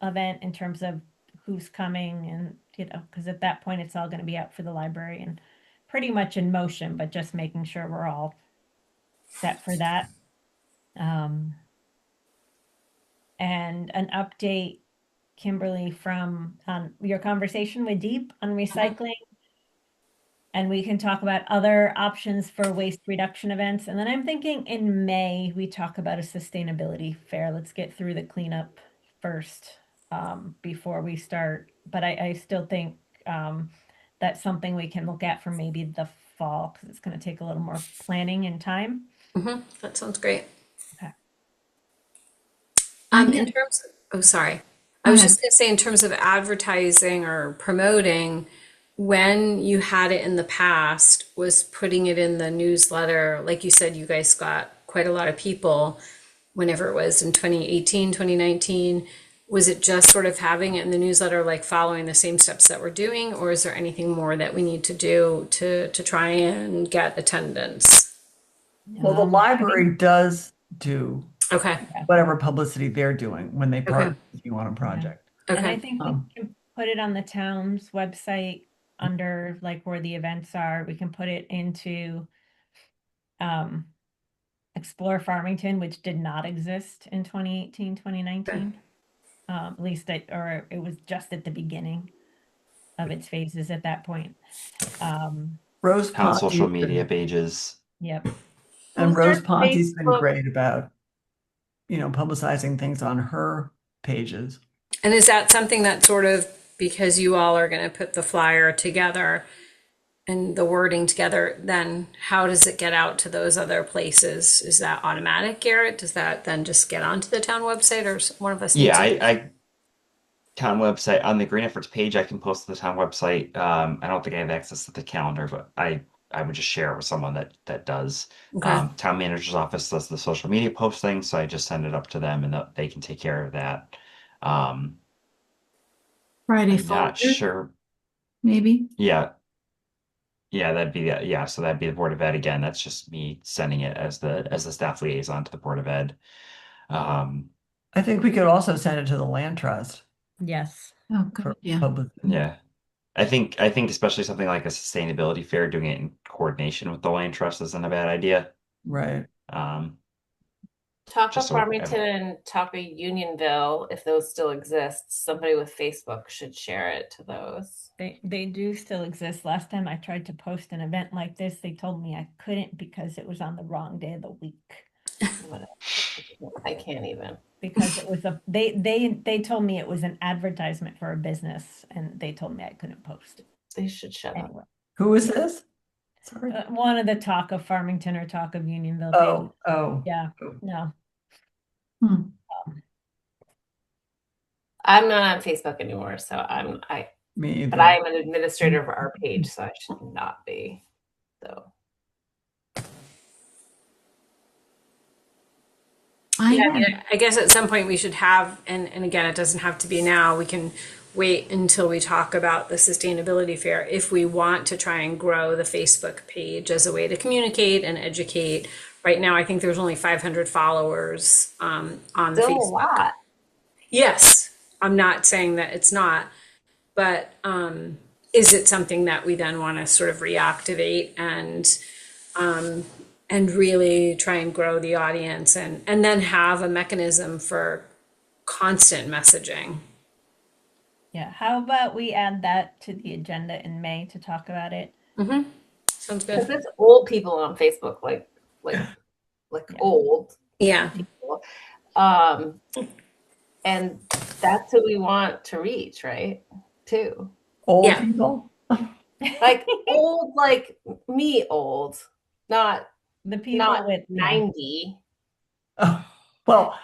event in terms of who's coming, and, because at that point it's all going to be out for the library and pretty much in motion, but just making sure we're all set for that. And an update, Kimberly, from your conversation with Deep on recycling. And we can talk about other options for waste reduction events. And then I'm thinking in May, we talk about a sustainability fair. Let's get through the cleanup first, before we start. But I still think that's something we can look at for maybe the fall, because it's going to take a little more planning and time. That sounds great. Okay. In terms sorry. I was just going to say, in terms of advertising or promoting, when you had it in the past, was putting it in the newsletter, like you said, you guys got quite a lot of people whenever it was in 2018, 2019. Was it just sort of having it in the newsletter, like following the same steps that we're doing, or is there anything more that we need to do to try and get attendance? Well, the library does do Okay. whatever publicity they're doing when they partner with you on a project. And I Okay. think we can put it on the town's website under like where the events are. We can put it into Explore Farmington, which did not exist in 2018, 2019. At least or it was just at the beginning of its phases at that point. Rose Town social Ponte's media pages. Yep. and Who's Rose their Ponte's been Facebook? great about, publicizing things on her pages. And is that something that sort of, because you all are going to put the flyer together and the wording together, then how does it get out to those other places? Is that automatic, Garrett? Does that then just get onto the town website, or one of us? Yeah, needs to- I town website on the Green Efforts page, I can post to the town website. I don't think I have access to the calendar, but I would just share it with someone that does. Okay. Town manager's office does the social media posting, so I just send it up to them and they can take care of that. Friday I'm not folder, sure. maybe. Yeah. Yeah, so that'd be the Board of Ed again. That's just me sending it as the staff liaison to the Board of Ed. I think we could also send it to the Land Trust Yes. Oh, for good. Yeah. publicity. Yeah. I think especially something like a sustainability fair, doing it in coordination with the Land Trust isn't a bad idea. Right. Talk Just of so Farmington and talk of Unionville, if those still exist. Somebody with Facebook should share it to those. They do still exist. Last time I tried to post an event like this, they told me I couldn't because it was on the wrong day of the week. I can't even. because it was they told me it was an advertisement for a business, and they told me I couldn't post. They should shut up. Anyway, Who is this? Sorry. one of the talk of Farmington or talk of Unionville. Oh. Yeah, no. Hmm. I'm not on Facebook anymore, so Me but either. I am an administrator of our page, so I should not be. So Yeah, I mean, I guess at some point we should have, and again, it doesn't have to be now, we can wait until we talk about the sustainability fair if we want to try and grow the Facebook page as a way to communicate and educate. Right now, I think there's only 500 followers on still a Facebook. lot. Yes, I'm not saying that it's not, but is it something that we then want to sort of reactivate and really try and grow the audience and then have a mechanism for constant messaging? Yeah, how about we add that to the agenda in May to talk about it? Sounds Because good. it's old people on Facebook, like Yeah. old Yeah. people. And that's who we want to reach, right? Too. Old Yeah. people? Like old, like me old, not The people not with 90. Oh, well,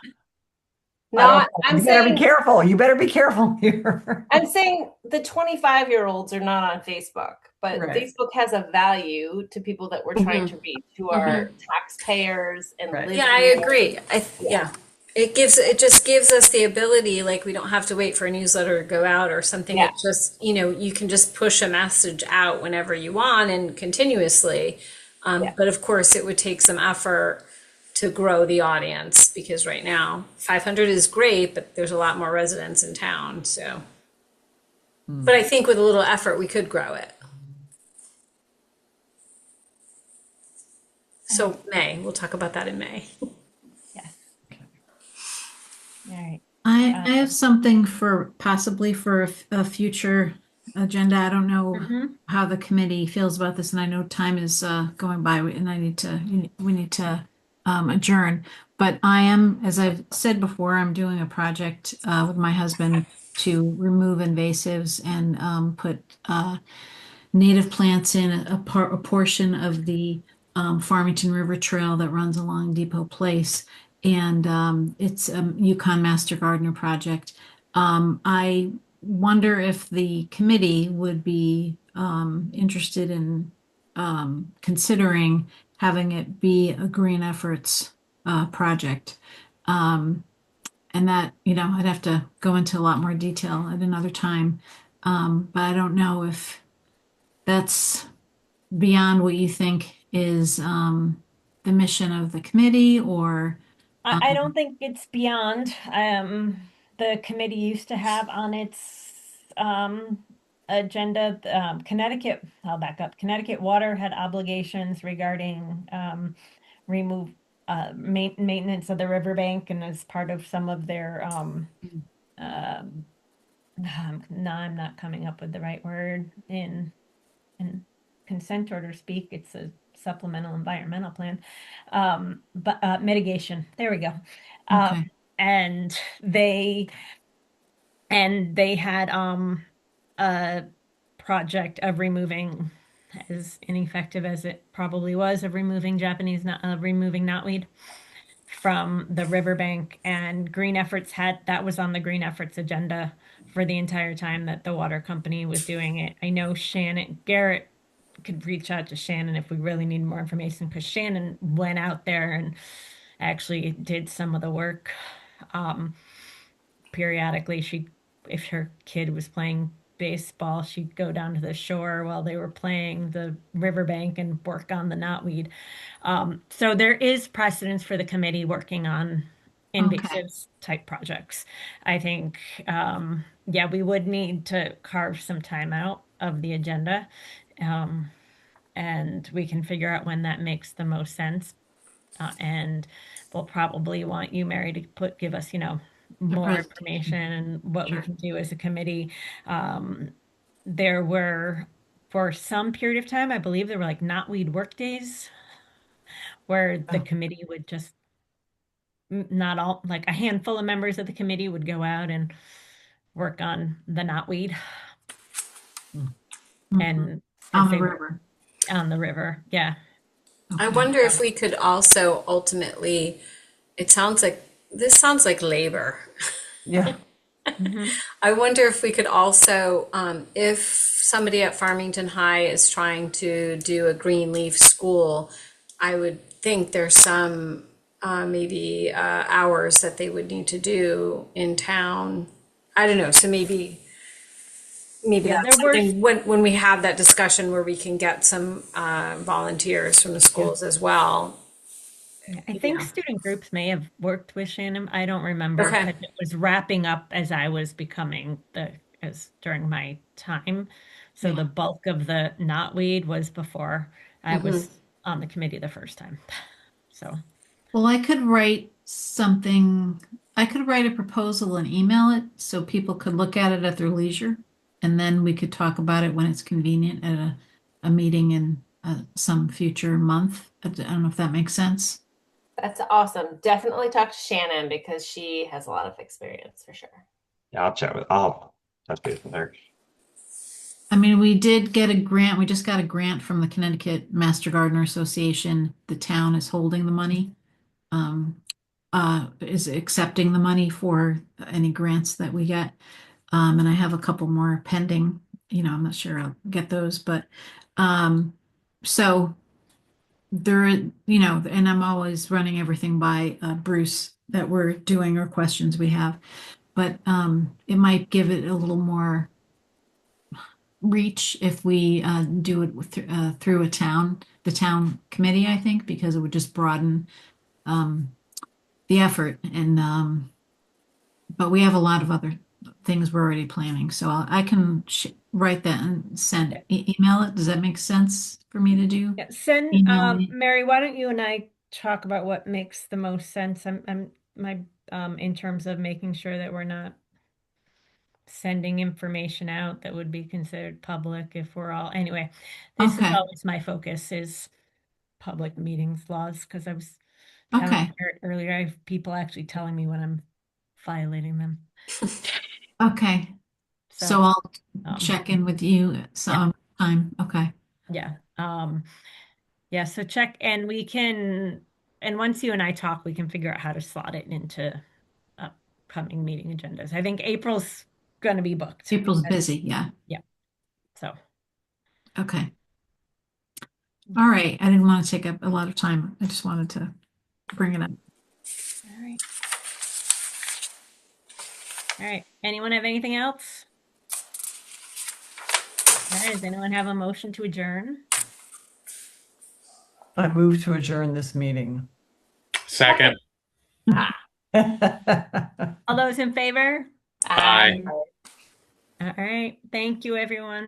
Not you I'm better be saying careful. You better be careful here. I'm saying the 25-year-olds are not on Facebook, but Right. Facebook has a value to people that we're trying to reach, who are taxpayers and Right. live Yeah, I here. agree. Yeah. It just gives us the ability, like we don't have to wait for a newsletter to go out or something. Yeah. It just, you can just push a message out whenever you want and continuously. Yeah. But of course, it would take some effort to grow the audience because right now 500 is great, but there's a lot more residents in town. So, but I think with a little effort, we could grow it. So May, we'll talk about that in May. Yes. All right. I have something for possibly for a future agenda. I don't know how the committee feels about this, and I know time is going by, and we need to adjourn. But I am, as I've said before, I'm doing a project with my husband to remove invasives and put native plants in a portion of the Farmington River Trail that runs along Depot Place. And it's a Yukon Master Gardener project. I wonder if the committee would be interested in considering having it be a green efforts project. And that, I'd have to go into a lot more detail at another time. But I don't know if that's beyond what you think is the mission of the committee, or I don't think it's beyond. The committee used to have on its agenda, Connecticut, I'll back up. Connecticut Water had obligations regarding maintenance of the riverbank, and as part of some of their no, I'm not coming up with the right word in consent order speak. It's a supplemental environmental plan, but mitigation. There we go. okay. And they had a project of removing, as ineffective as it probably was, of removing removing knotweed from the riverbank, and Green Efforts that was on the Green Efforts agenda for the entire time that the water company was doing it. I know Shannon Garrett could reach out to Shannon if we really need more information, because Shannon went out there and actually did some of the work. Periodically, if her kid was playing baseball, she'd go down to the shore while they were playing the riverbank and work on the knotweed. So there is precedence for the committee working on invasives type projects. I think, yeah, we would need to carve some time out of the agenda. And we can figure out when that makes the most sense. And we'll probably want you, Mary, to give us, more presentation. information and what we Sure. can do as a committee. There were, for some period of time, I believe there were like knotweed work days where the committee would just not all, like a handful of members of the committee would go out and work on the knotweed and On as the they were river. on the river. Yeah. I Okay. wonder if we could also ultimately, this sounds like labor. Yeah. I wonder if we could also, if somebody at Farmington High is trying to do a green leaf school, I would think there's some maybe hours that they would need to do in town. I don't know. So maybe Yeah, that's there were something when we have that discussion where we can get some volunteers from the schools as well. I think Yeah. student groups may have worked with Shannon. I don't remember Okay. because it was wrapping up as I was becoming as during my time. So Yeah. the bulk of the knotweed was before I Mm-hmm. was on the committee the first time. So Well, I could write something, I could write a proposal and email it so people could look at it at their leisure. And then we could talk about it when it's convenient at a meeting in some future month. I don't know if that makes sense. That's awesome. Definitely talk to Shannon because she has a lot of experience for sure. Yeah, I'll touch base with her. I mean, we did get a grant. We just got a grant from the Connecticut Master Gardener Association. The town is holding the money, is accepting the money for any grants that we get. And I have a couple more pending. I'm not sure I'll get those, but so there, and I'm always running everything by Bruce that we're doing or questions we have, but it might give it a little more reach if we do it through the town committee, I think, because it would just broaden the effort. And but we have a lot of other things we're already planning, so I can write that and email it. Does that make sense for me to do? yeah, send Email me. Mary, why don't you and I talk about what makes the most sense? I'm my in terms of making sure that we're not sending information out that would be considered public if we're all anyway. This is Okay. always my focus is public meetings laws because I was telling Okay. her earlier, I have people actually telling me when I'm violating them. Okay. So So I'll check in with you some time. Okay. yeah. Yeah, so check and we can and once you and I talk, we can figure out how to slot it into upcoming meeting agendas. I think April's gonna be booked. April's busy. Yeah. So Okay. All right. I didn't want to take up a lot of time. I just wanted to bring it up. all right. All right. Anyone have anything else? All right, does anyone have a motion to adjourn? I move to adjourn this meeting. Second. All those in favor? Aye. All right. Thank you, everyone.